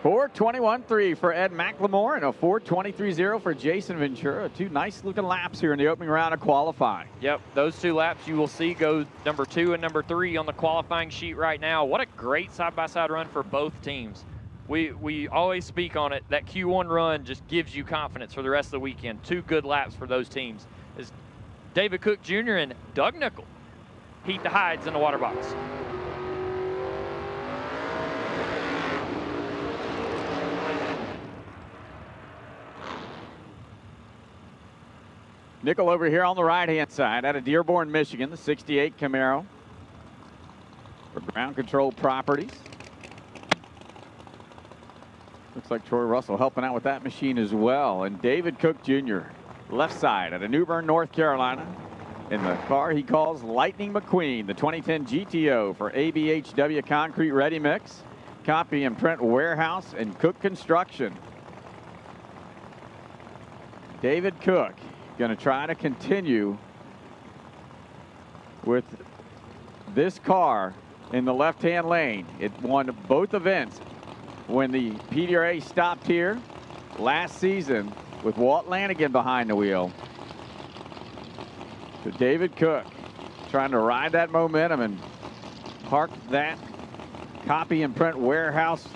.421.3 for Ed McLemore and a 423.0 for Jason Ventura. 2 nice looking laps here in the opening round of qualifying. Yep, those 2 laps you will see go number 2 and number 3 on the qualifying sheet right now. What a great side-by-side run for both teams. We always speak on it. That Q1 run just gives you confidence for the rest of the weekend. 2 good laps for those teams. As David Cook Jr. and Doug Nickel heat the hides in the water box. Nickel over here on the right-hand side out of Dearborn, Michigan, the 68 Camaro for Ground Control Properties. Looks like Troy Russell helping out with that machine as well. And David Cook Jr., left side out of New Bern, North Carolina, in the car he calls Lightning McQueen, the 2010 GTO for ABHW Concrete Ready Mix, Copy and Print Warehouse, and Cook Construction. David Cook going to try to continue with this car in the left-hand lane. It won both events when the PDRA stopped here last season with Walt Lanigan behind the wheel. So David Cook trying to ride that momentum and park that Copy and Print Warehouse.com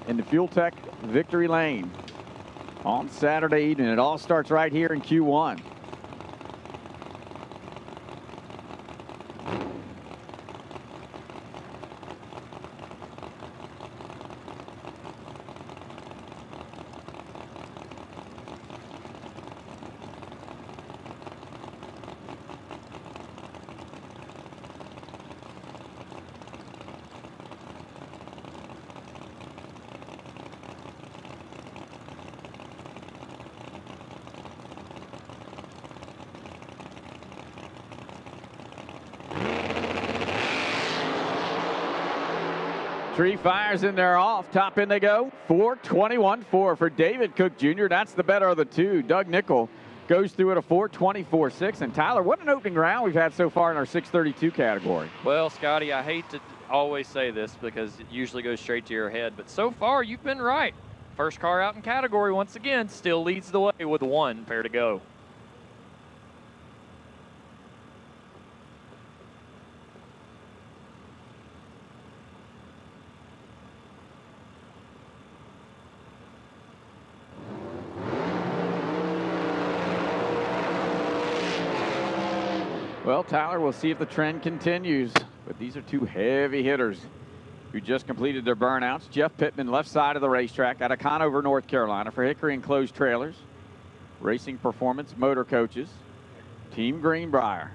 in the Fuel Tech victory lane on Saturday evening. It all starts right here in Q1. Tree fires in there off. Top in they go. 421.4 for David Cook Jr. That's the better of the 2. Doug Nickel goes through at a 424.6. And Tyler, what an opening round we've had so far in our 632 category. Well, Scotty, I hate to always say this because it usually goes straight to your head, but so far you've been right. First car out in category once again still leads the way with 1 pair to go. Well, Tyler, we'll see if the trend continues, but these are two heavy hitters who just completed their burnouts. Jeff Pittman, left side of the racetrack out of Conover, North Carolina for Hickory Enclosed Trailers, Racing Performance Motor Coaches, Team Greenbrier.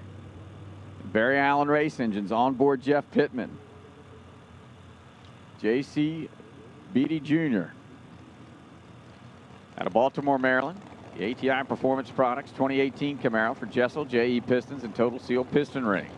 Barry Allen Race Engines on board Jeff Pittman. J.C. Beatty Jr. out of Baltimore, Maryland. The ATI Performance Products 2018 Camaro for Jessel, JE Pistons, and Total Seal Piston Rings.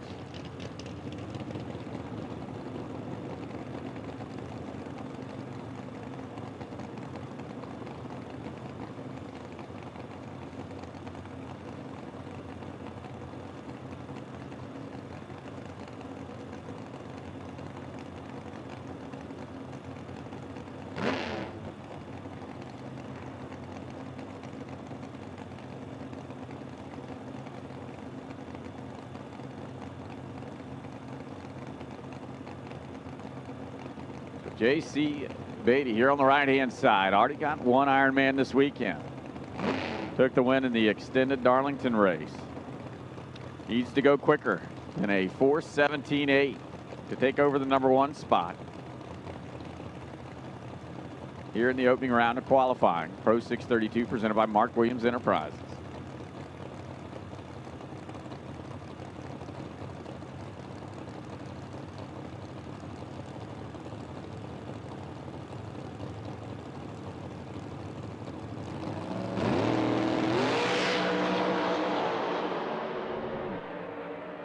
J.C. Beatty here on the right-hand side. Already got one Ironman this weekend. Took the win in the extended Darlington race. Needs to go quicker than a 4:17.8 to take over the #1 spot. Here in the opening round of qualifying. Pro 632 presented by Mark Williams Enterprises.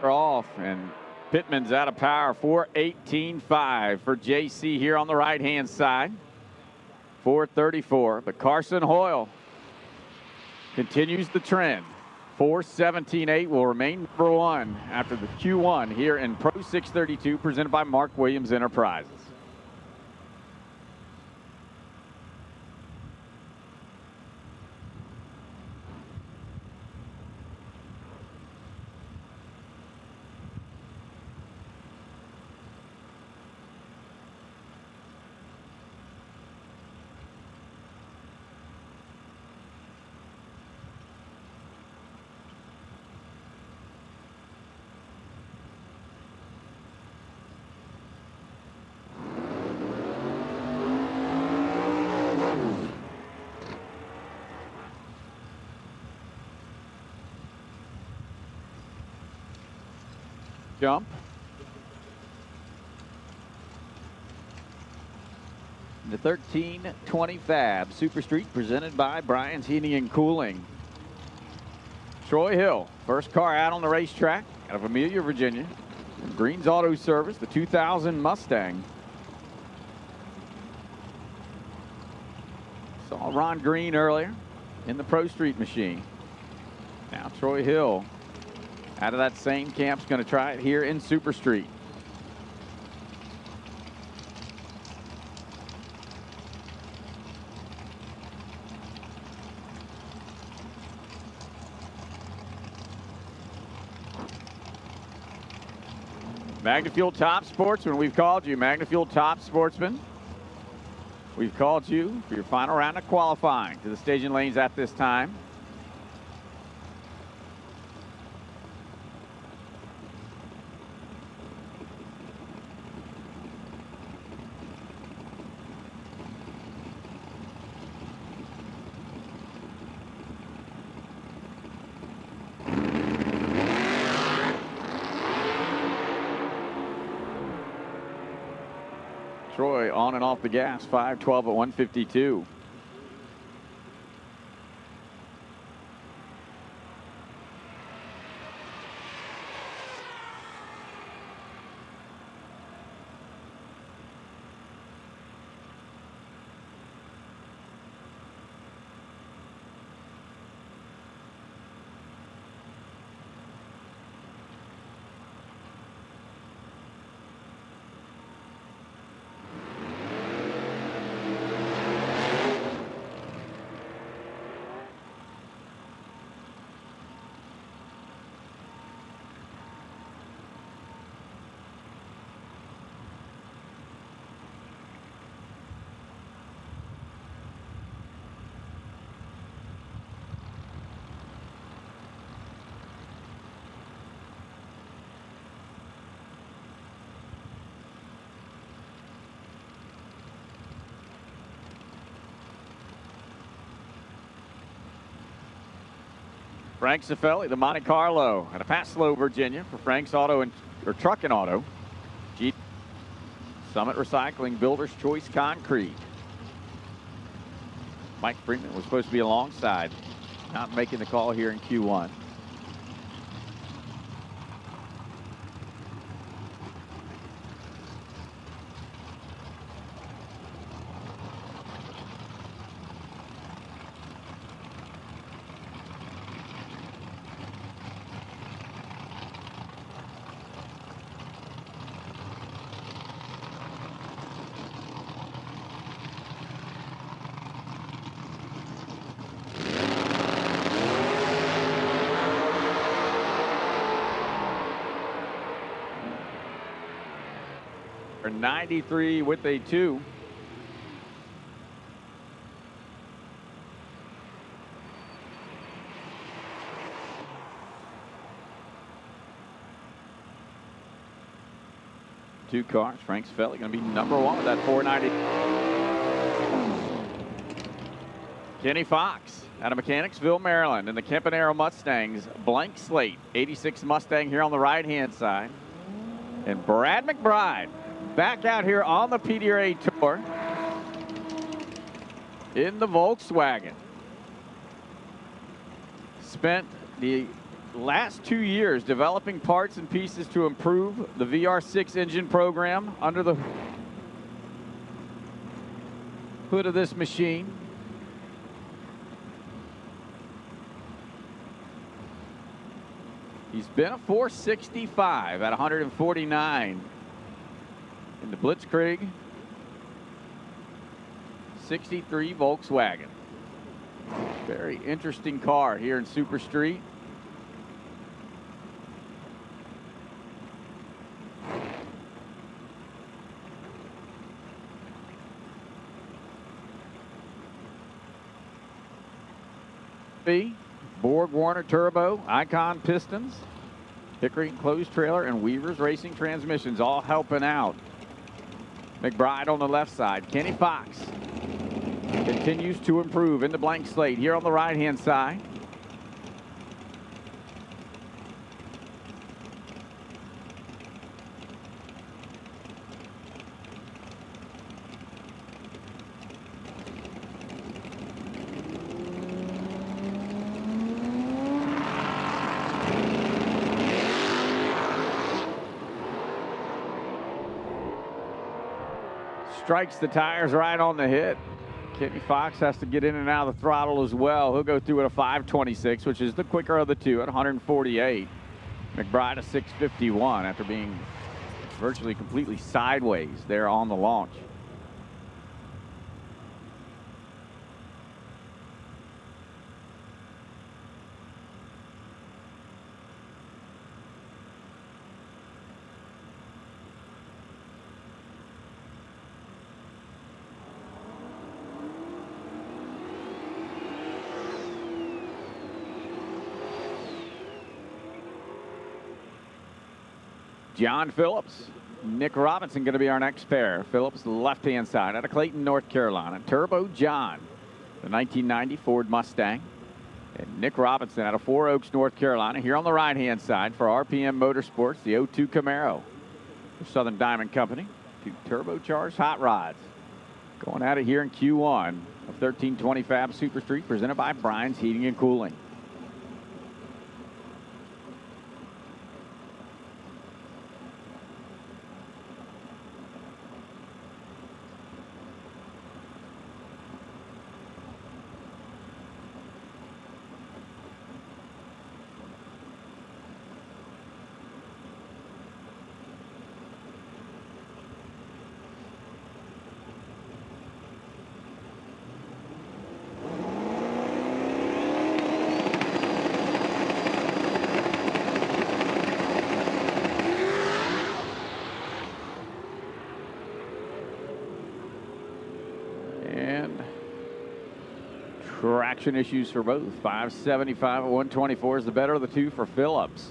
Off, and Pittman's out of power. 4:18.5 for JC here on the right hand side. 4:34, but Carson Hoyle continues the trend. 4:17.8 will remain #1 after the Q1 here in Pro 632 presented by Mark Williams Enterprises. Jump. The 1320 Fab Super Street presented by Brian's Heating and Cooling. Troy Hill, first car out on the racetrack out of Amelia, Virginia. From Green's Auto Service, the 2000 Mustang. Saw Ron Green earlier in the Pro Street machine. Now Troy Hill out of that same camp's going to try it here in Super Street. MagnaFuel Top Sportsman, we've called you. MagnaFuel Top Sportsman, we've called you for your final round of qualifying to the staging lanes at this time. Troy on and off the gas, 5:12 at 152. Frank Cifelli, the Monte Carlo, out of Patslow, Virginia, for Frank's Truck and Auto. Summit Recycling, Builder's Choice Concrete. Mike Freeman was supposed to be alongside, not making the call here in Q1. For 93 with a 2. Two cars. Frank Cifelli going to be number 1 with that 490. Kenny Fox out of Mechanicsville, Maryland, in the Campanaro Mustangs. Blank slate. 86 Mustang here on the right-hand side. And Brad McBride back out here on the PDRA Tour in the Volkswagen. Spent the last 2 years developing parts and pieces to improve the VR6 engine program under the hood of this machine. He's been a 465 at 149 in the Blitzkrieg 63 Volkswagen. Very interesting car here in Super Street. Borg Warner Turbo, Icon pistons, Hickory enclosed trailer, and Weaver's Racing transmissions all helping out. McBride on the left side. Kenny Fox continues to improve in the blank slate here on the right-hand side. Strikes the tires right on the hit. Kenny Fox has to get in and out of the throttle as well. He'll go through at a 526, which is the quicker of the two, at 148. McBride a 651 after being virtually completely sideways there on the launch. John Phillips, Nick Robinson going to be our next pair. Phillips, the left-hand side out of Clayton, North Carolina. Turbo John, the 1990 Ford Mustang. And Nick Robinson out of Four Oaks, North Carolina. Here on the right-hand side for RPM Motorsports, the 02 Camaro. The Southern Diamond Company. Two turbocharged hot rods. Going at it here in Q1 of 1320 Fab Super Street, presented by Brian's Heating and Cooling. Traction issues for both. 575 and 124 is the better of the two for Phillips.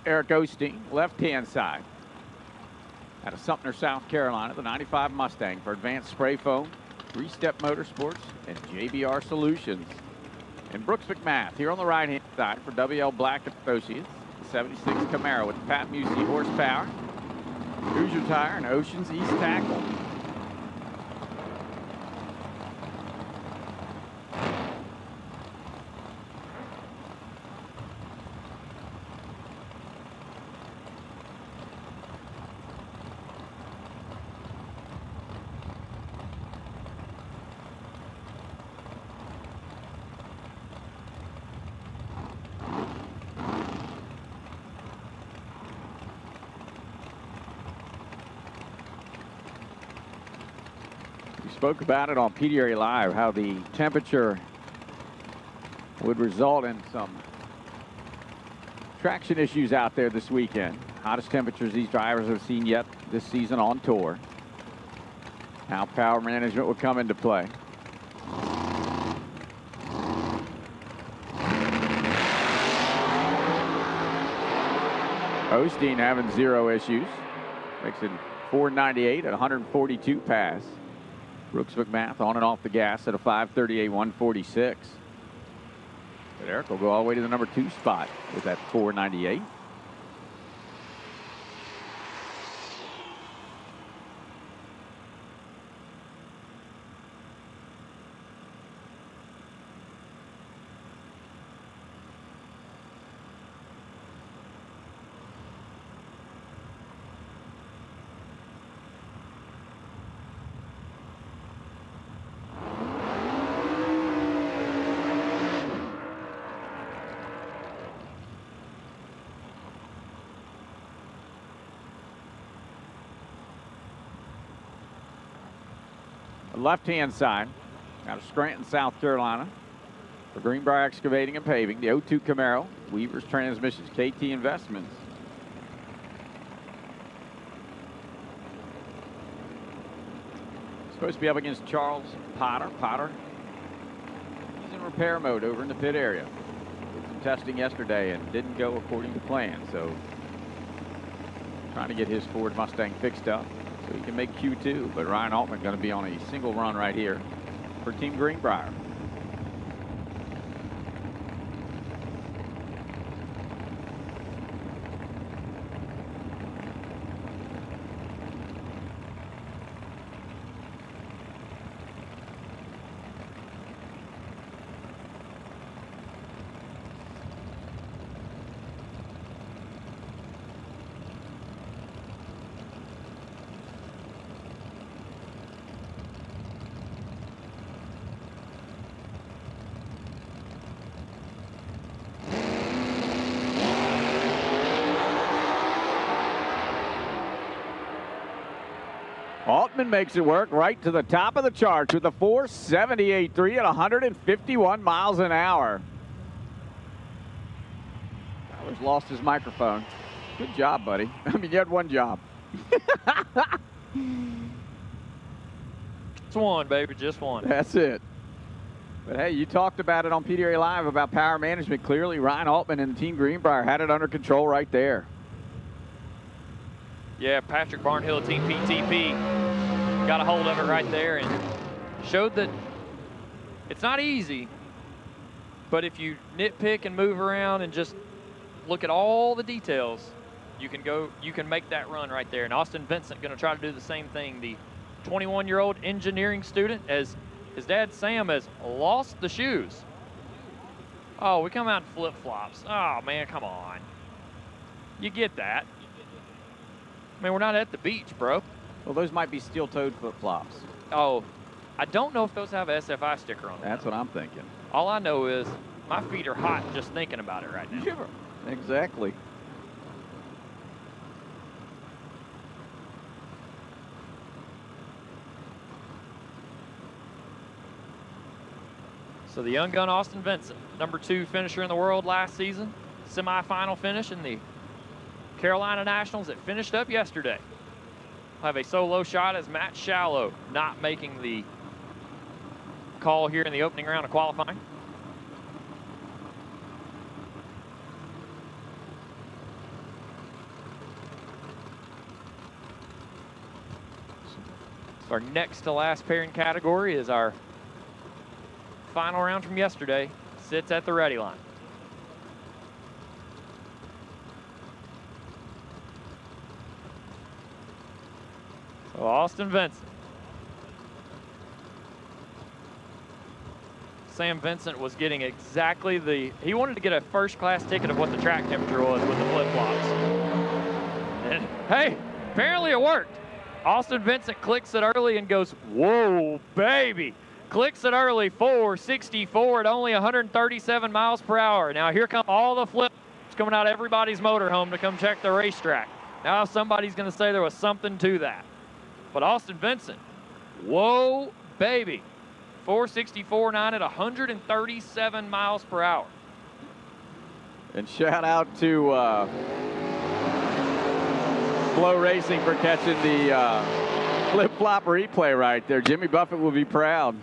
Eric Osteen, left-hand side. Out of Sumter, South Carolina, the 95 Mustang for Advanced Spray Foam, 3-Step Motorsports, and JBR Solutions. And Brooks McMath here on the right-hand side for WL Black Associates, the 76 Camaro with the Pat Musey horsepower, Hoosier tire, and Oceans East tackle. Spoke about it on PDRA Live, how the temperature would result in some traction issues out there this weekend. Hottest temperatures these drivers have seen yet this season on tour. How power management would come into play. Osteen having 0 issues. Makes it 498 at 142 pass. Brooks McMath on and off the gas at a 538, 146. But Eric will go all the way to the number 2 spot with that 498. Left-hand side, out of Scranton, South Carolina, for Greenbrier Excavating and Paving, the 02 Camaro, Weaver's Transmissions, KT Investments. Supposed to be up against Charles Potter. Potter, he's in repair mode over in the pit area. Did some testing yesterday and didn't go according to plan, so trying to get his Ford Mustang fixed up so he can make Q2. But Ryan Altman going to be on a single run right here for Team Greenbrier. Altman makes it work right to the top of the charts with a 478.3 at 151 miles an hour. Tyler's lost his microphone. Good job, buddy. I mean, you had one job. Just one, baby, just one. That's it. But hey, you talked about it on PDRA Live about power management. Clearly, Ryan Altman and Team Greenbrier had it under control right there. Yeah, Patrick Barnhill, Team PTP, got a hold of it right there and showed that it's not easy, but if you nitpick and move around and just look at all the details, you can make that run right there. And Austin Vincent going to try to do the same thing. The 21-year-old engineering student, as his dad Sam has lost the shoes. Oh, we come out in flip-flops. Oh man, come on. You get that. I mean, we're not at the beach, bro. Well, those might be steel-toed flip-flops. Oh, I don't know if those have an SFI sticker on them. That's what I'm thinking. All I know is my feet are hot just thinking about it right now. Sure. Exactly. So the young gun Austin Vincent, #2 finisher in the world last season, semifinal finish in the Carolina Nationals that finished up yesterday. We'll have a solo shot as Matt Shallow not making the call here in the opening round of qualifying. Our next to last pairing category is our final round from yesterday. Sits at the ready line. So Austin Vincent. Sam Vincent was getting exactly he wanted to get a first class ticket of what the track temperature was with the flip-flops. And hey, apparently it worked. Austin Vincent clicks it early and goes, whoa, baby. Clicks it early, 464 at only 137 miles per hour. Now here come all the flips coming out of everybody's motorhome to come check the racetrack. Now somebody's gonna say there was something to that. But Austin Vincent, whoa, baby. 464.9 at 137 miles per hour. And shout out to FloRacing for catching the flip-flop replay right there. Jimmy Buffett will be proud.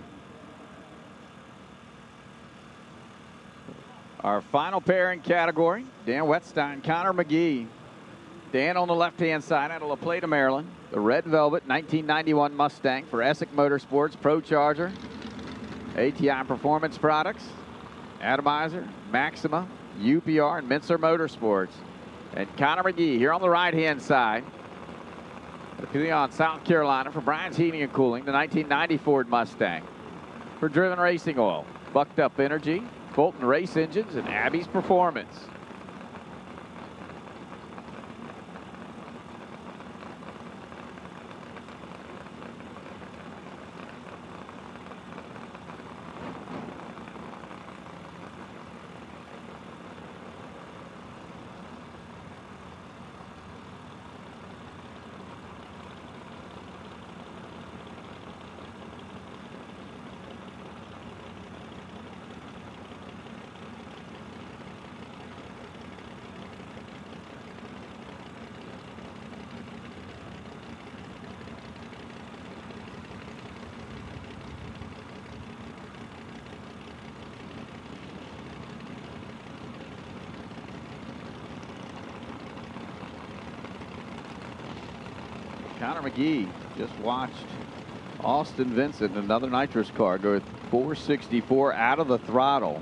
Our final pairing category, Dan Wetstein, Connor McGee. Dan on the left-hand side out of La Plata, Maryland. The red velvet 1991 Mustang for Essex Motorsports Pro Charger. ATI Performance Products, Atomizer, Maxima, UPR, and Mincer Motorsports. And Connor McGee here on the right-hand side. On South Carolina for Brian's Heating and Cooling, the 1990 Ford Mustang. For Driven Racing Oil, Bucked Up Energy, Fulton Race Engines, and Abby's Performance. Connor McGee just watched Austin Vincent, another Nitrous car, go 464 out of the throttle.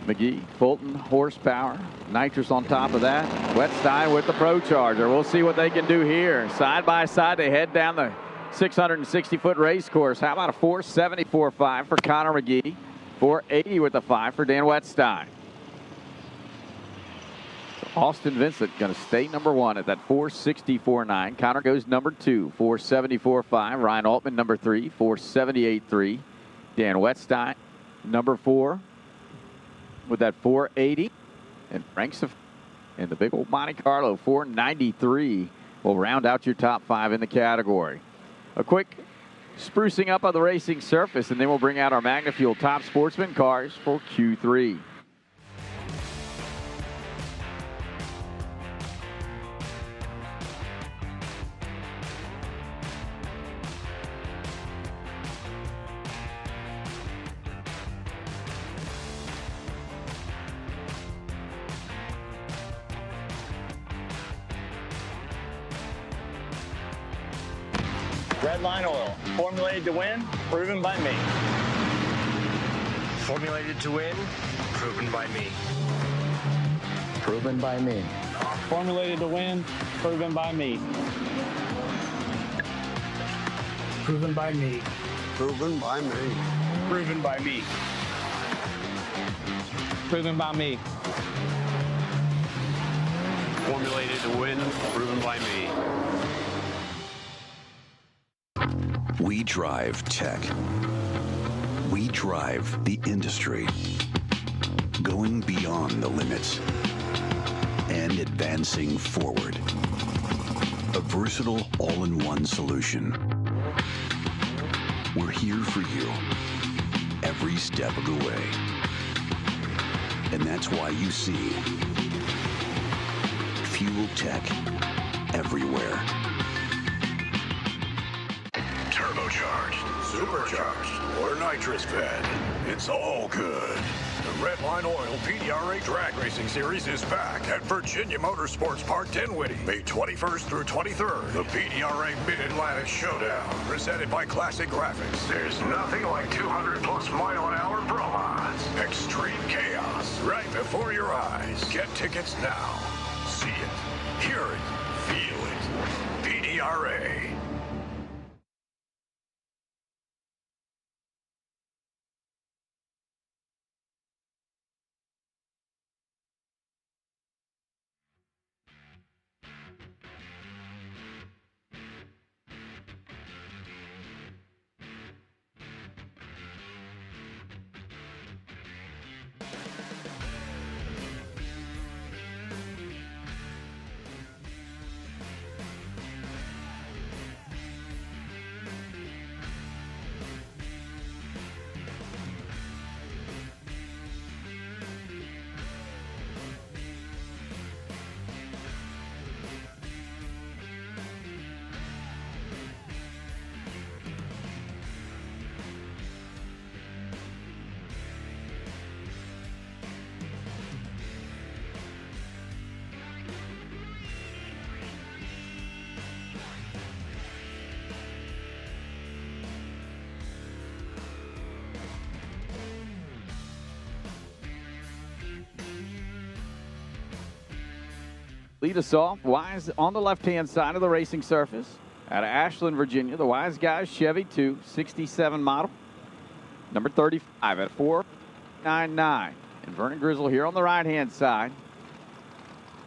McGee, Fulton horsepower, Nitrous on top of that. Wetstein with the Pro Charger. We'll see what they can do here. Side by side, they head down the 660-foot race course. How about a 474.5 for Connor McGee? 480 with the 5 for Dan Wetstein. Austin Vincent going to stay number 1 at that 464.9. Connor goes number 2, 474.5. Ryan Altman, number 3, 478.3. Dan Wetstein, number 4, with that 480. And Frank in the big old Monte Carlo, 493, will round out your top 5 in the category. A quick sprucing up of the racing surface, and then we'll bring out our MagnaFuel Top Sportsman cars for Q3. Redline Oil, formulated to win, proven by me. Formulated to win, proven by me. Proven by me. Formulated to win, proven by me. Proven by me. Proven by me. Proven by me. Proven by me. Formulated to win, proven by me. We drive tech. We drive the industry. Going beyond the limits and advancing forward. A versatile all-in-one solution. We're here for you every step of the way. And that's why you see Fuel Tech everywhere. Turbocharged, supercharged, or nitrous fed. It's all good. The Redline Oil PDRA Drag Racing Series is back at Virginia Motorsports Park Dinwiddie, May 21st through 23rd. The PDRA Mid-Atlantic Showdown, presented by Classic Graphics. There's nothing like 200+ mile-an-hour bromods. Extreme chaos, right before your eyes. Get tickets now. See it, hear it, feel it. PDRA. Lead us off, Wise on the left-hand side of the racing surface. Out of Ashland, Virginia, the Wise guys, Chevy 2, 67 model. Number 35 at 4.99. And Vernon Grizzle here on the right-hand side.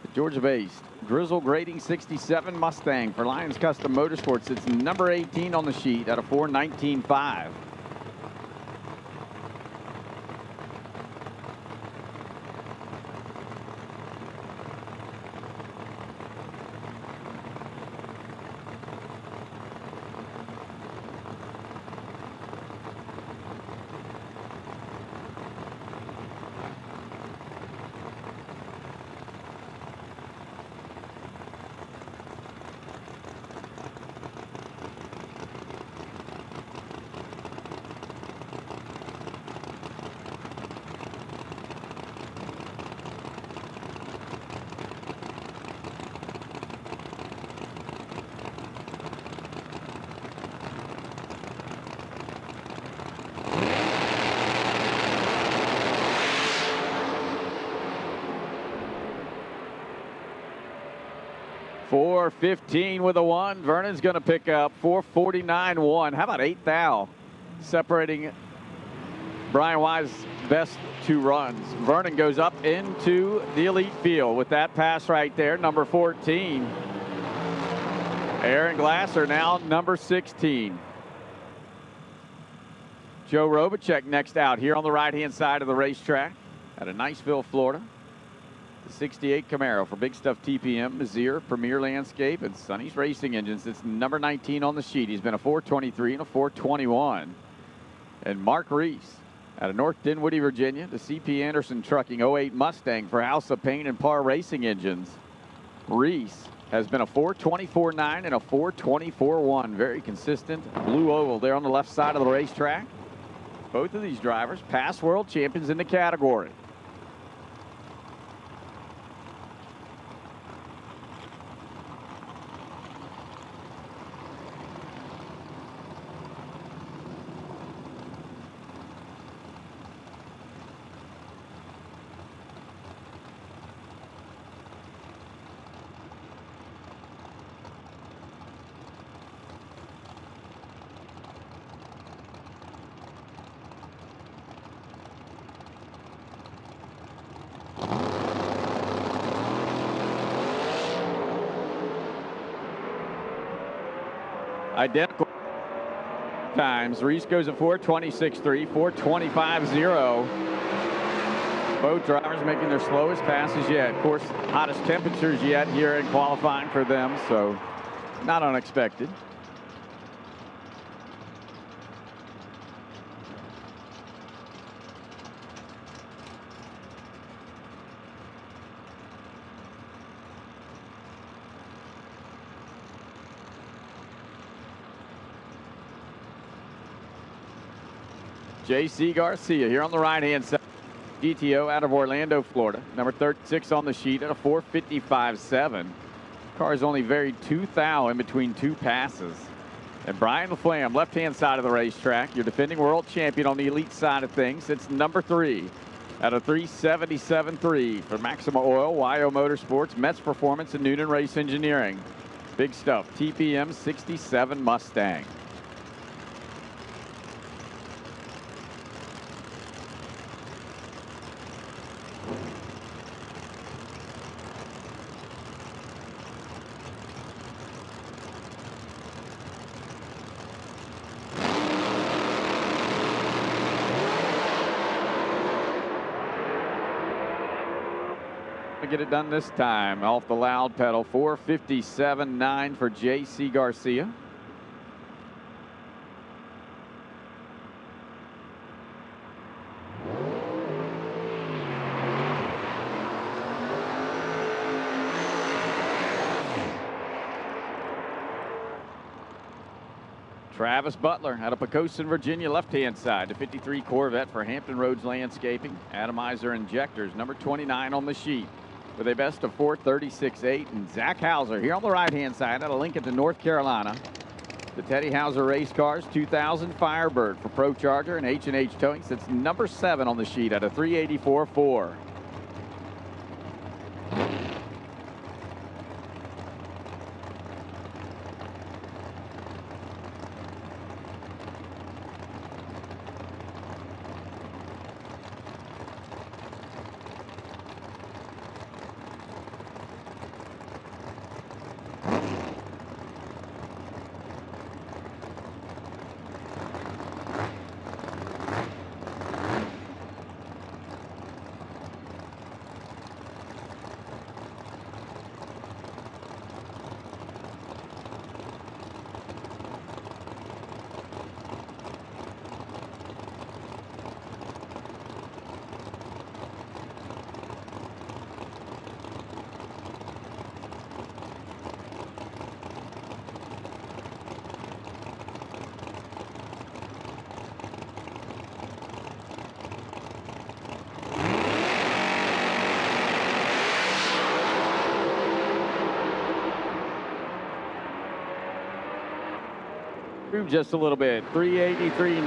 The Georgia-based Grizzle grading 67 Mustang for Lions Custom Motorsports. It's number 18 on the sheet at a 4.19.5. .415 with a 1. Vernon's going to pick up 449.1. How about 8 thou separating Brian Wise's best 2 runs. Vernon goes up into the elite field with that pass right there, number 14. Aaron Glasser now number 16. Joe Robachek next out here on the right-hand side of the racetrack at a Niceville, Florida. The 68 Camaro for Big Stuff TPM, Mazir, Premier Landscape, and Sonny's Racing Engines. It's number 19 on the sheet. He's been a 423 and a 421. And Mark Reese out of North Dinwiddie, Virginia, the CP Anderson Trucking 08 Mustang for House of Pain and Par Racing Engines. Reese has been a 424.9 and a 424.1. Very consistent blue oval there on the left side of the racetrack. Both of these drivers past world champions in the category. Identical times. Reese goes at 426.3, 425.0. Both drivers making their slowest passes yet. Of course, hottest temperatures yet here in qualifying for them, so not unexpected. J.C. Garcia here on the right-hand side. GTO out of Orlando, Florida. Number 36 on the sheet at a 4:55.7. Car's only varied 2 thou in between 2 passes. And Brian LaFlamme, left-hand side of the racetrack, your defending world champion on the elite side of things. It's number 3 at a 3:77.3 for Maxima Oil, YO Motorsports, Metz Performance, and Noonan Race Engineering. Big stuff, TPM 67 Mustang. Get it done this time off the loud pedal. 4:57.9 for J.C. Garcia. Travis Butler out of Poquoson, Virginia, left-hand side. The 53 Corvette for Hampton Roads Landscaping. Atomizer Injectors, number 29 on the sheet, with a best of 4:36.8. And Zach Hauser here on the right-hand side out of Lincoln to North Carolina. The Teddy Hauser Race Cars 2000 Firebird for Pro Charger and H&H Towing. That's number 7 on the sheet at a 3:84.4. Just a little bit. 3:83.9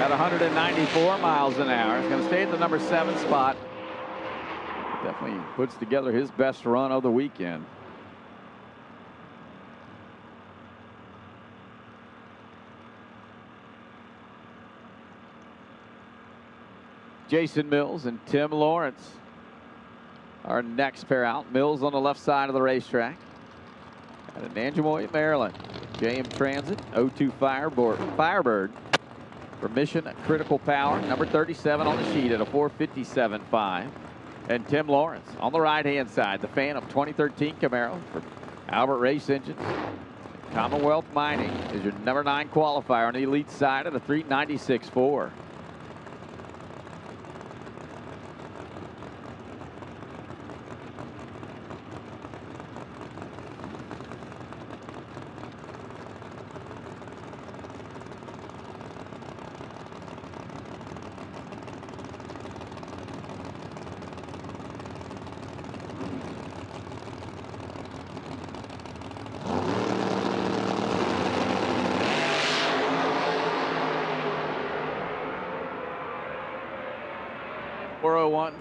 at 194 miles an hour. It's going to stay at the number 7 spot. Definitely puts together his best run of the weekend. Jason Mills and Tim Lawrence, our next pair out. Mills on the left side of the racetrack out of Nanjemoy, Maryland. JM Transit 02 Firebird for Mission Critical Power, number 37 on the sheet at a 4:57.5. And Tim Lawrence on the right-hand side, the Phantom 2013 Camaro for Albert Race Engines. Commonwealth Mining is your number 9 qualifier on the elite side at a 3:96.4.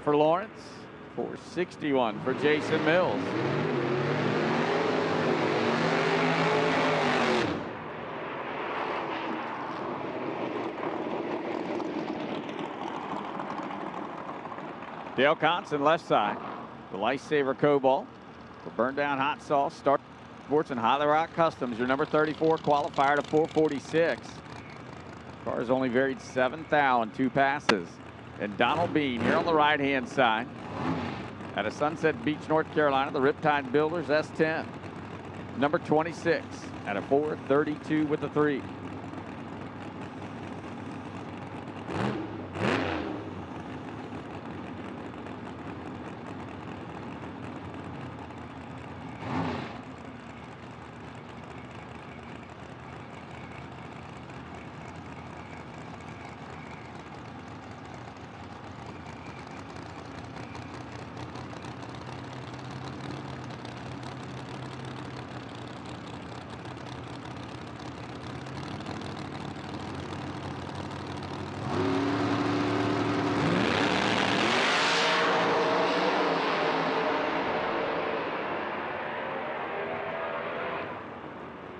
For Lawrence, 461 for Jason Mills. Dale Conson left side, the Lifesaver Cobalt for Burn Down Hot Sauce, Start Sports and Highly Rock Customs, your number 34 qualifier to 4:46. Car's only varied 7 thou in 2 passes. And Donald Bean here on the right-hand side out of Sunset Beach, North Carolina, the Riptide Builders S10. Number 26 at a 4:32 with the 3.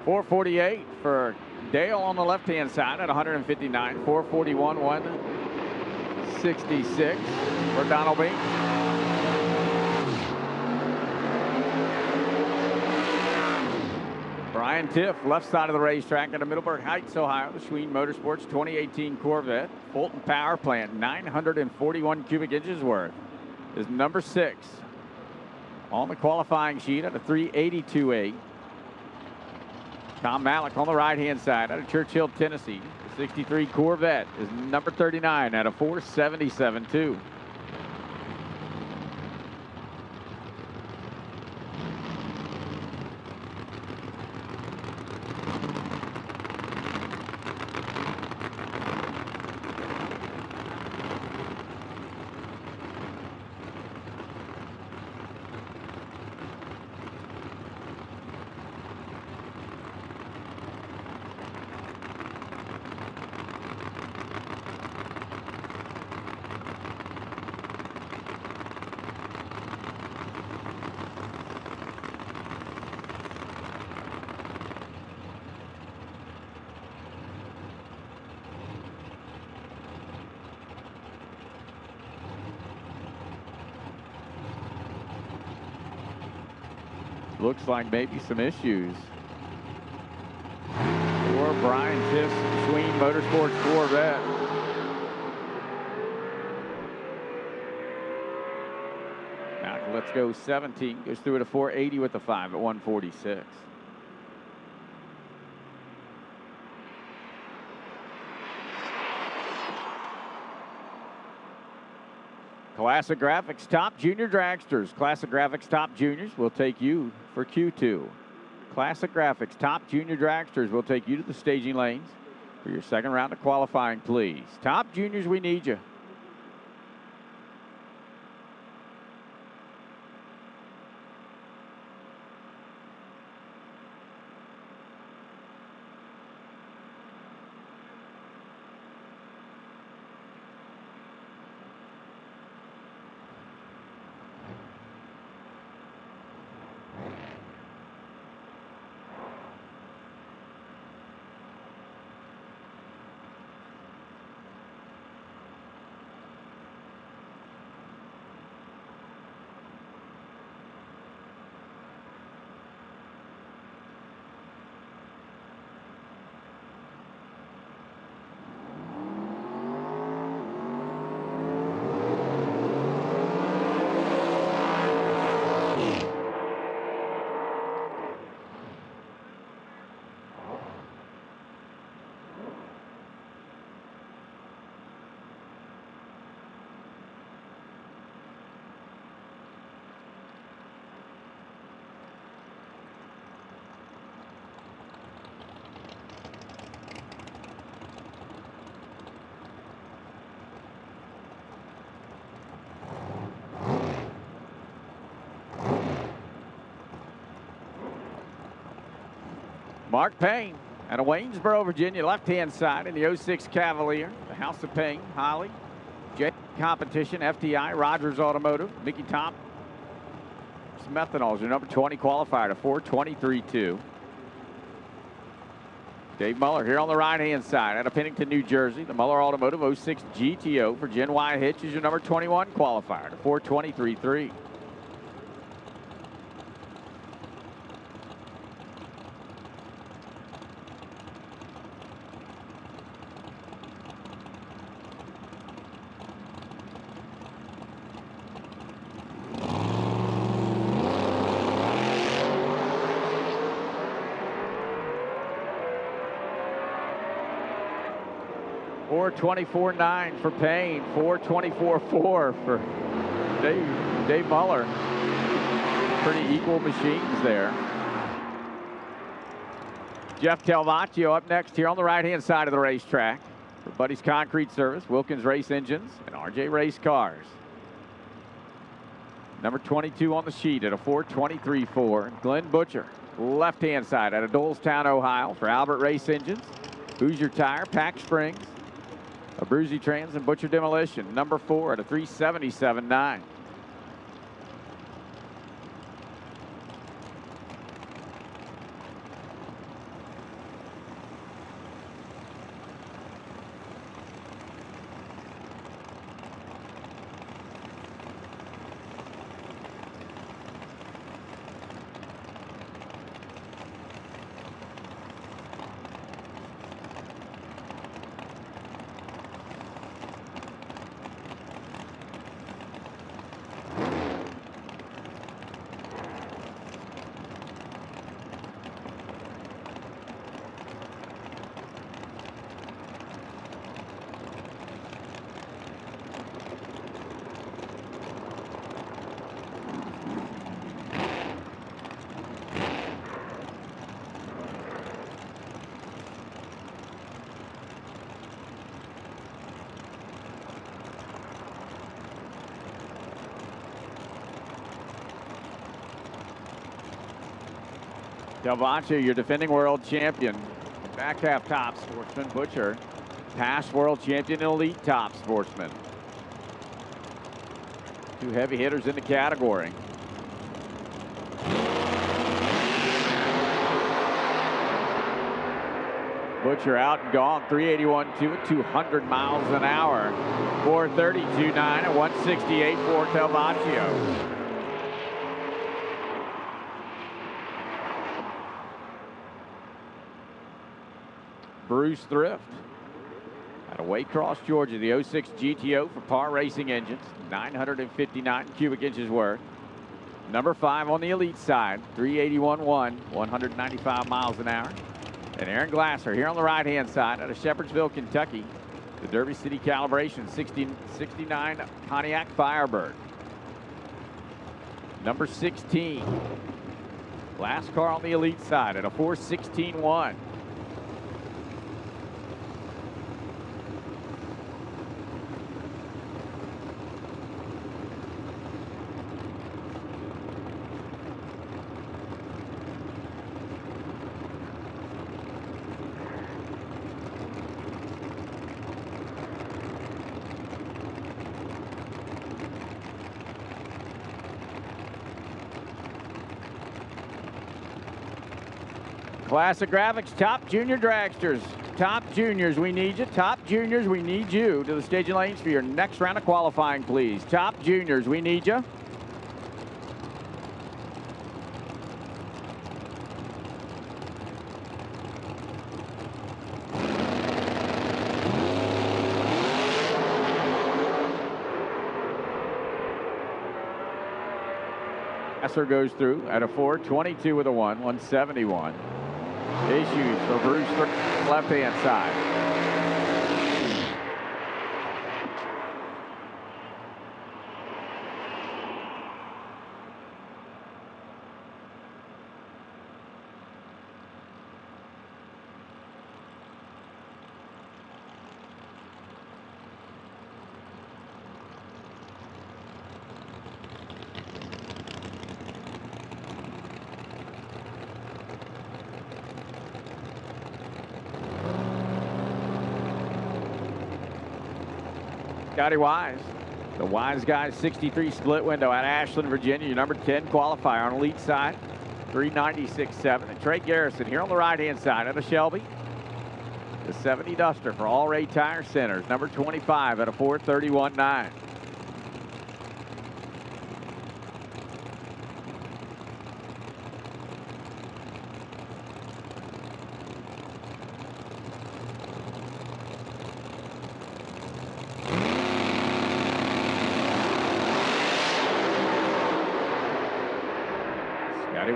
448 for Dale on the left-hand side at 159. 441, 166 for Donald B. Brian Tiff, left side of the racetrack out of Middleburg Heights, Ohio. The Schween Motorsports 2018 Corvette. Fulton Power Plant, 941 cubic inches worth, is number 6 on the qualifying sheet at a 382.8. Tom Malik on the right-hand side out of Churchill, Tennessee. The 63 Corvette is number 39 at a 477.2. Looks like maybe some issues for Brian Tiff's Schween Motorsports Corvette. Now let's go 17. Goes through at a 480 with the 5 at 146. Classic Graphics Top Junior Dragsters. Classic Graphics Top Juniors will take you for Q2. Classic Graphics Top Junior Dragsters will take you to the staging lanes for your second round of qualifying, please. Top Juniors, we need you. Mark Payne out of Waynesboro, Virginia, left-hand side in the 06 Cavalier. The House of Payne, Holly, J Competition, FTI, Rogers Automotive, Mickey Top. Methanol is your number 20 qualifier to 423.2. Dave Muller here on the right-hand side out of Pennington, New Jersey. The Muller Automotive 06 GTO for Gen Y Hitch is your number 21 qualifier to 423.3. $424.9 for Payne, $424.4 for Dave Muller. Pretty equal machines there. Jeff Telvaccio up next here on the right-hand side of the racetrack for Buddy's Concrete Service, Wilkins Race Engines, and RJ Race Cars. Number 22 on the sheet at a 423.4. Glenn Butcher, left-hand side out of Dolestown, Ohio for Albert Race Engines, Hoosier Tire, Pack Springs, Abruzzi Trans, and Butcher Demolition. Number 4 at a 377.9. Delvancia, your defending world champion. Back half top sportsman. Butcher, past world champion and elite top sportsman. Two heavy hitters in the category. Butcher out and gone, 381.2 at 200 miles an hour. 432.9 at 168 for Delvacio. Bruce Thrift out of Waycross, Georgia, the 06 GTO for Par Racing engines, 959 cubic inches worth. Number 5 on the elite side, 381.1, 195 miles an hour. And Aaron Glasser here on the right-hand side out of Shepherdsville, Kentucky, the Derby City calibration, 69 Pontiac Firebird. Number 16, last car on the elite side at a 416.1. Classic Graphics, top junior dragsters, top juniors, we need you. Top juniors, we need you to the staging lanes for your next round of qualifying, please. Top juniors, we need you. Gasser goes through at a 422 with a 171. Issues for Bruce, left-hand side. Scotty Wise, the Wise Guys 63 split window out of Ashland, Virginia, your number 10 qualifier on elite side, 396.7. And Trey Garrison here on the right-hand side out of Shelby, the 70 Duster for All Ray Tire Centers, number 25 at a 431.9.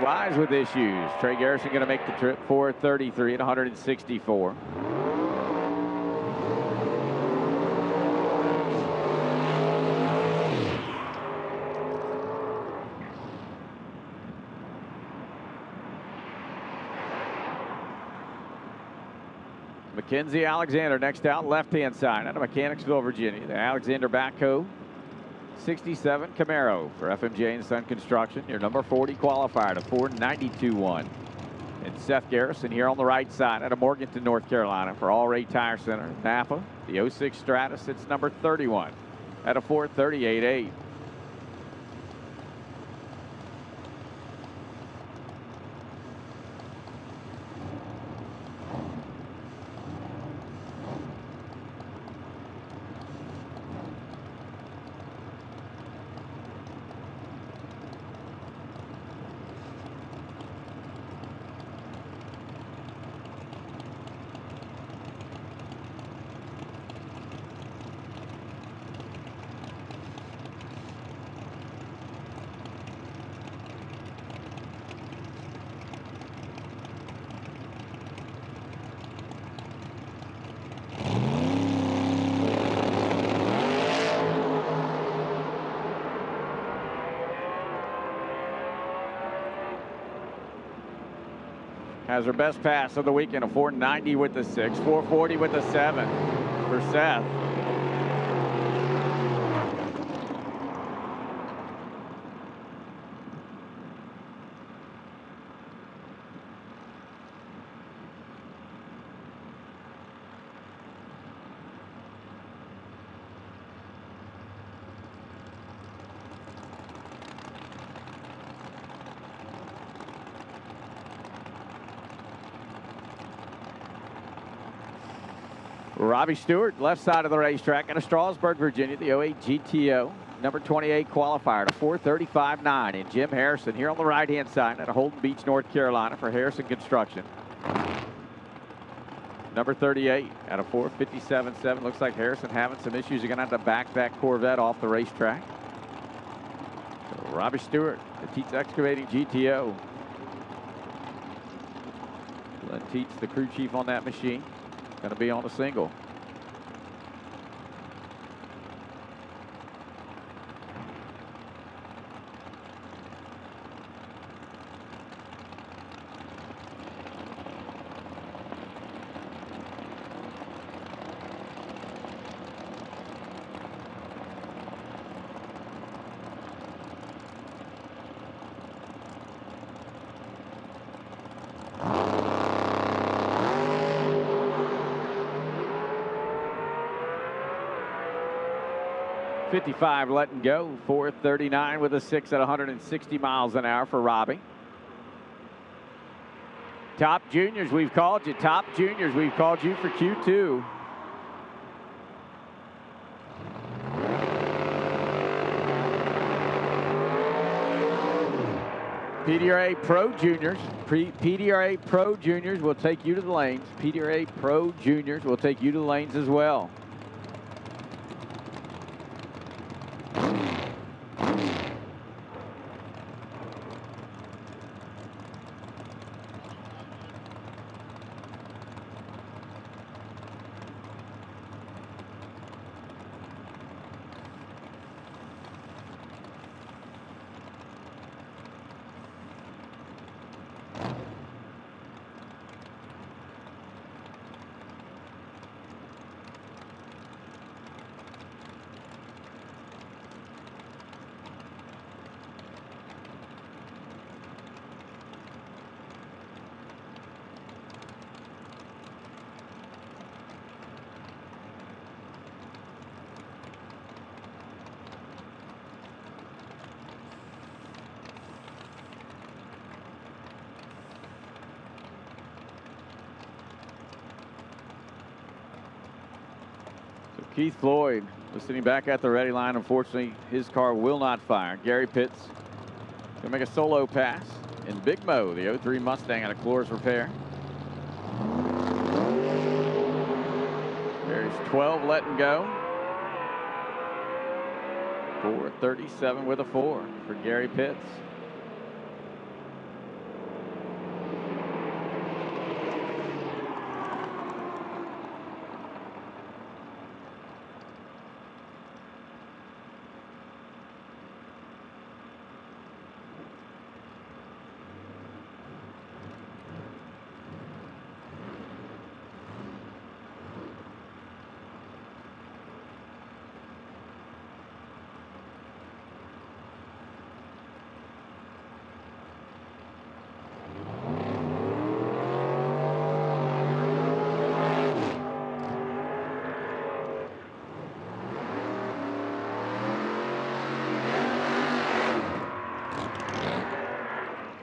Wise with issues. Trey Garrison going to make the trip, 433 at 164. Mackenzie Alexander next out, left-hand side out of Mechanicsville, Virginia. The Alexander backhoe. 67 Camaro for FMJ and Sun Construction, your number 40 qualifier to 492.1. And Seth Garrison here on the right side out of Morganton, North Carolina for All Ray Tire Center. Napa, the 06 Stratus, it's number 31 at a 438.8. Has her best pass of the weekend, a 490 with the 6, 440 with the 7 for Seth. Robbie Stewart, left side of the racetrack out of Strasburg, Virginia, the 08 GTO. Number 28 qualifier to 4:35.9. And Jim Harrison here on the right-hand side out of Holden Beach, North Carolina for Harrison Construction. Number 38 out of 4:57.7. Looks like Harrison having some issues. You're going to have to back that Corvette off the racetrack. So Robbie Stewart, the Teats Excavating GTO. Glenn Teats, the crew chief on that machine, going to be on a single. .55 letting go, 4:39 with a 6 at 160 miles an hour for Robbie. Top Juniors, we've called you. Top Juniors, we've called you for Q2. PDRA Pro Juniors. PDRA Pro Juniors will take you to the lanes. PDRA Pro Juniors will take you to the lanes as well. Keith Floyd was sitting back at the ready line. Unfortunately, his car will not fire. Gary Pitts going to make a solo pass. And Big Mo, the 03 Mustang out of Clores Repair. There's 12 letting go. 4:37 with a 4 for Gary Pitts.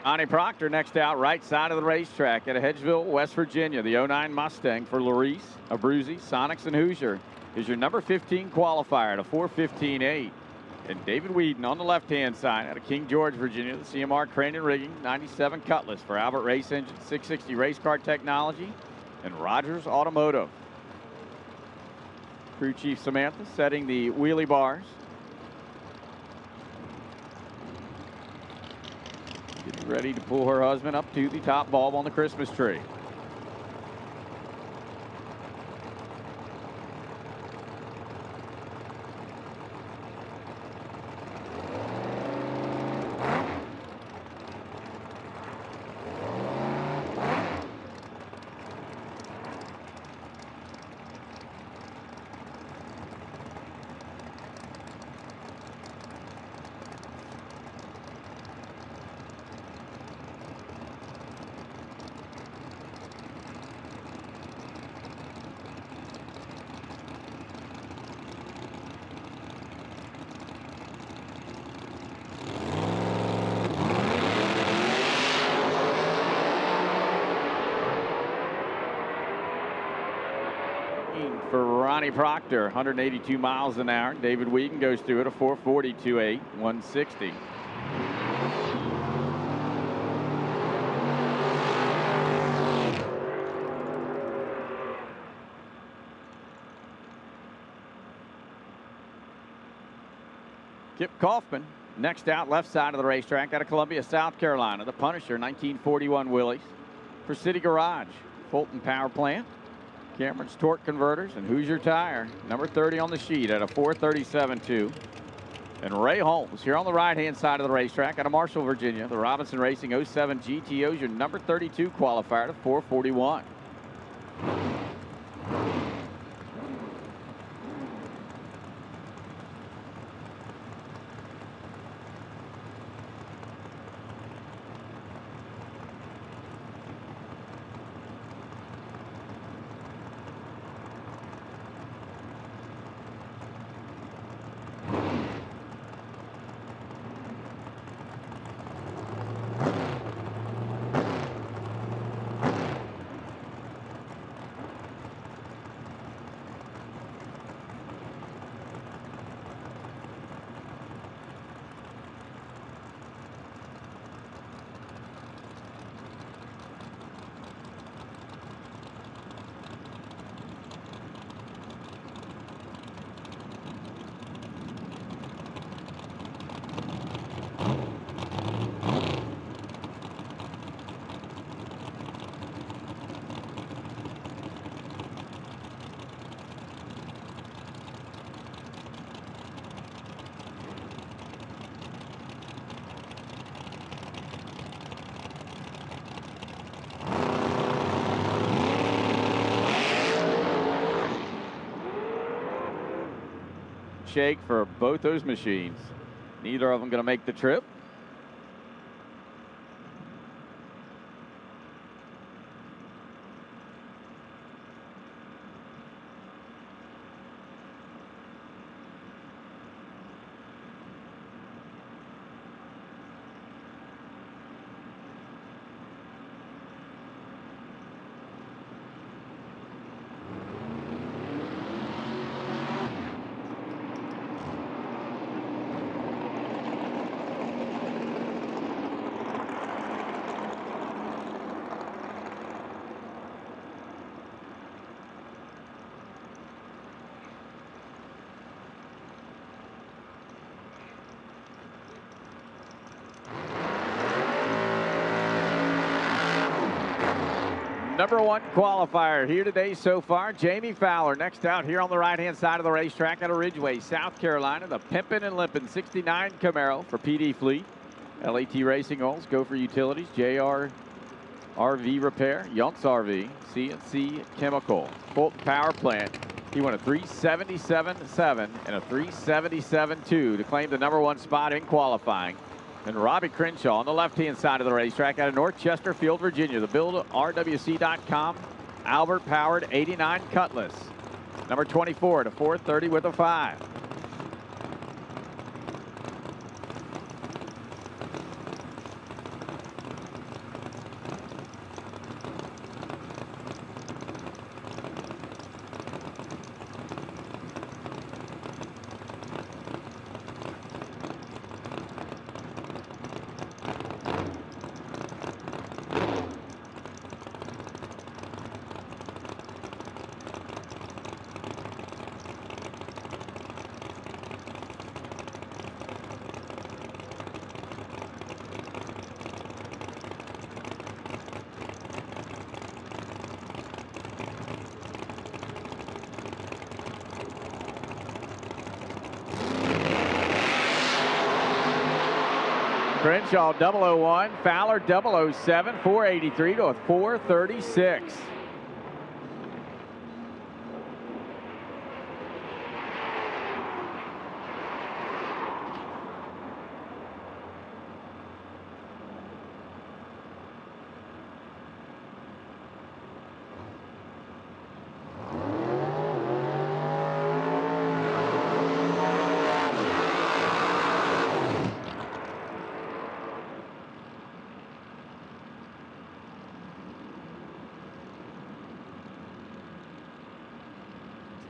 Connie Proctor next out, right side of the racetrack at Hedgeville, West Virginia. The 09 Mustang for Larice, Abruzzi, Sonics, and Hoosier is your number 15 qualifier to 4:15.8. And David Whedon on the left-hand side out of King George, Virginia. The CMR Crane and Rigging, 97 Cutlass for Albert Race Engine, 660 Race Car Technology, and Rogers Automotive. Crew Chief Samantha setting the wheelie bars. Getting ready to pull her husband up to the top bulb on the Christmas tree. Ronnie Proctor, 182 miles an hour. David Wheaton goes through it, a 4:42.8, 160. Kip Kaufman, next out, left side of the racetrack out of Columbia, South Carolina. The Punisher, 1941 Willys for City Garage, Fulton Power Plant, Cameron's Torque Converters, and Hoosier Tire, number 30 on the sheet at a 4:37.2. And Ray Holmes here on the right-hand side of the racetrack out of Marshall, Virginia. The Robinson Racing 07 GTO is your number 32 qualifier at 4:41. Shake for both those machines. Neither of them going to make the trip. Number one qualifier here today so far, Jamie Fowler. Next out here on the right-hand side of the racetrack out of Ridgeway, South Carolina, the Pimpin' and Limpin' 69 Camaro for PD Fleet. LAT Racing Oils, Gopher Utilities, JR RV Repair, Yunts RV, CNC Chemical, Fulton Power Plant. He won a 377.7 and a 377.2 to claim the number one spot in qualifying. And Robbie Crenshaw on the left-hand side of the racetrack out of North Chesterfield, Virginia. The BuildRWC.com Albert-powered 89 Cutlass. Number 24 to 4:30 with a 5. Crenshaw 001, Fowler 007, 483 to a 436.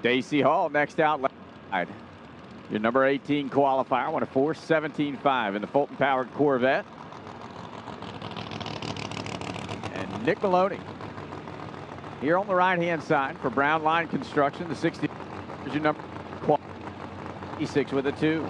Stacy Hall next out left side. Your number 18 qualifier won a 4:17.5 in the Fulton-powered Corvette. And Nick Maloney here on the right-hand side for Brown Line Construction. The 60 is your number 26 with a 2.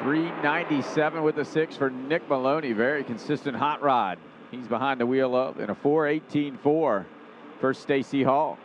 .397 with a 6 for Nick Maloney. Very consistent hot rod. He's behind the wheel of in a 4:18.4 for Stacy Hall.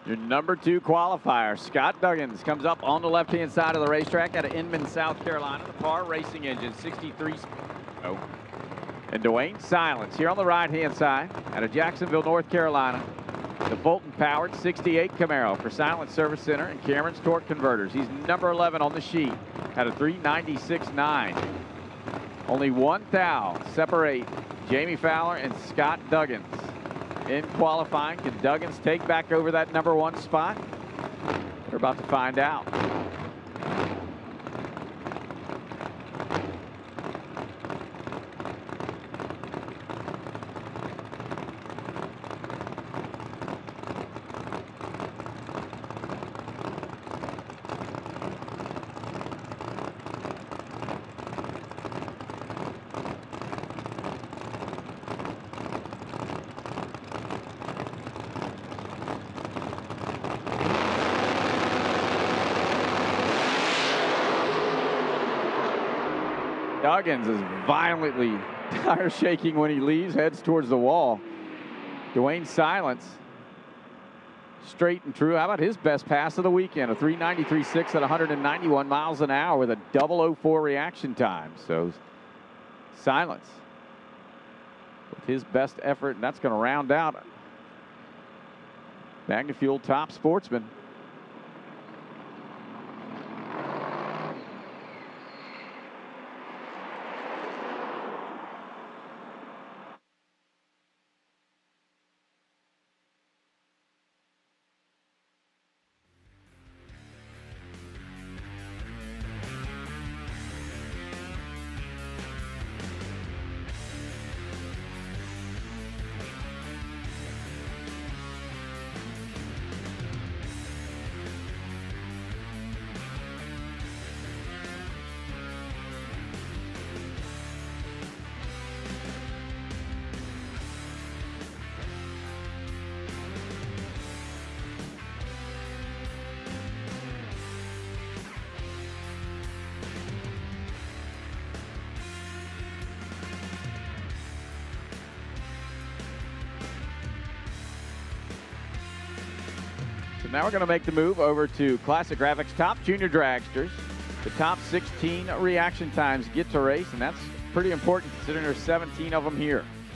Your number 2 qualifier, Scott Duggins, comes up on the left-hand side of the racetrack out of Inman, South Carolina. The Par Racing engine, 63. And Dwayne Silence here on the right-hand side out of Jacksonville, North Carolina. The Fulton-powered 68 Camaro for Silence Service Center and Cameron's Torque Converters. He's number 11 on the sheet at a 396.9. Only one thou separate Jamie Fowler and Scott Duggins. In qualifying, can Duggins take back over that number 1 spot? We're about to find out. Duggins is violently tire shaking when he leaves, heads towards the wall. Dwayne Silence, straight and true. How about his best pass of the weekend? A 393.6 at 191 miles an hour with a 004 reaction time. So Silence with his best effort, and that's going to round out Magnafuel Top Sportsman. So now we're going to make the move over to Classic Graphics Top Junior Dragsters. The top 16 reaction times get to race, and that's pretty important considering there's 17 of them here.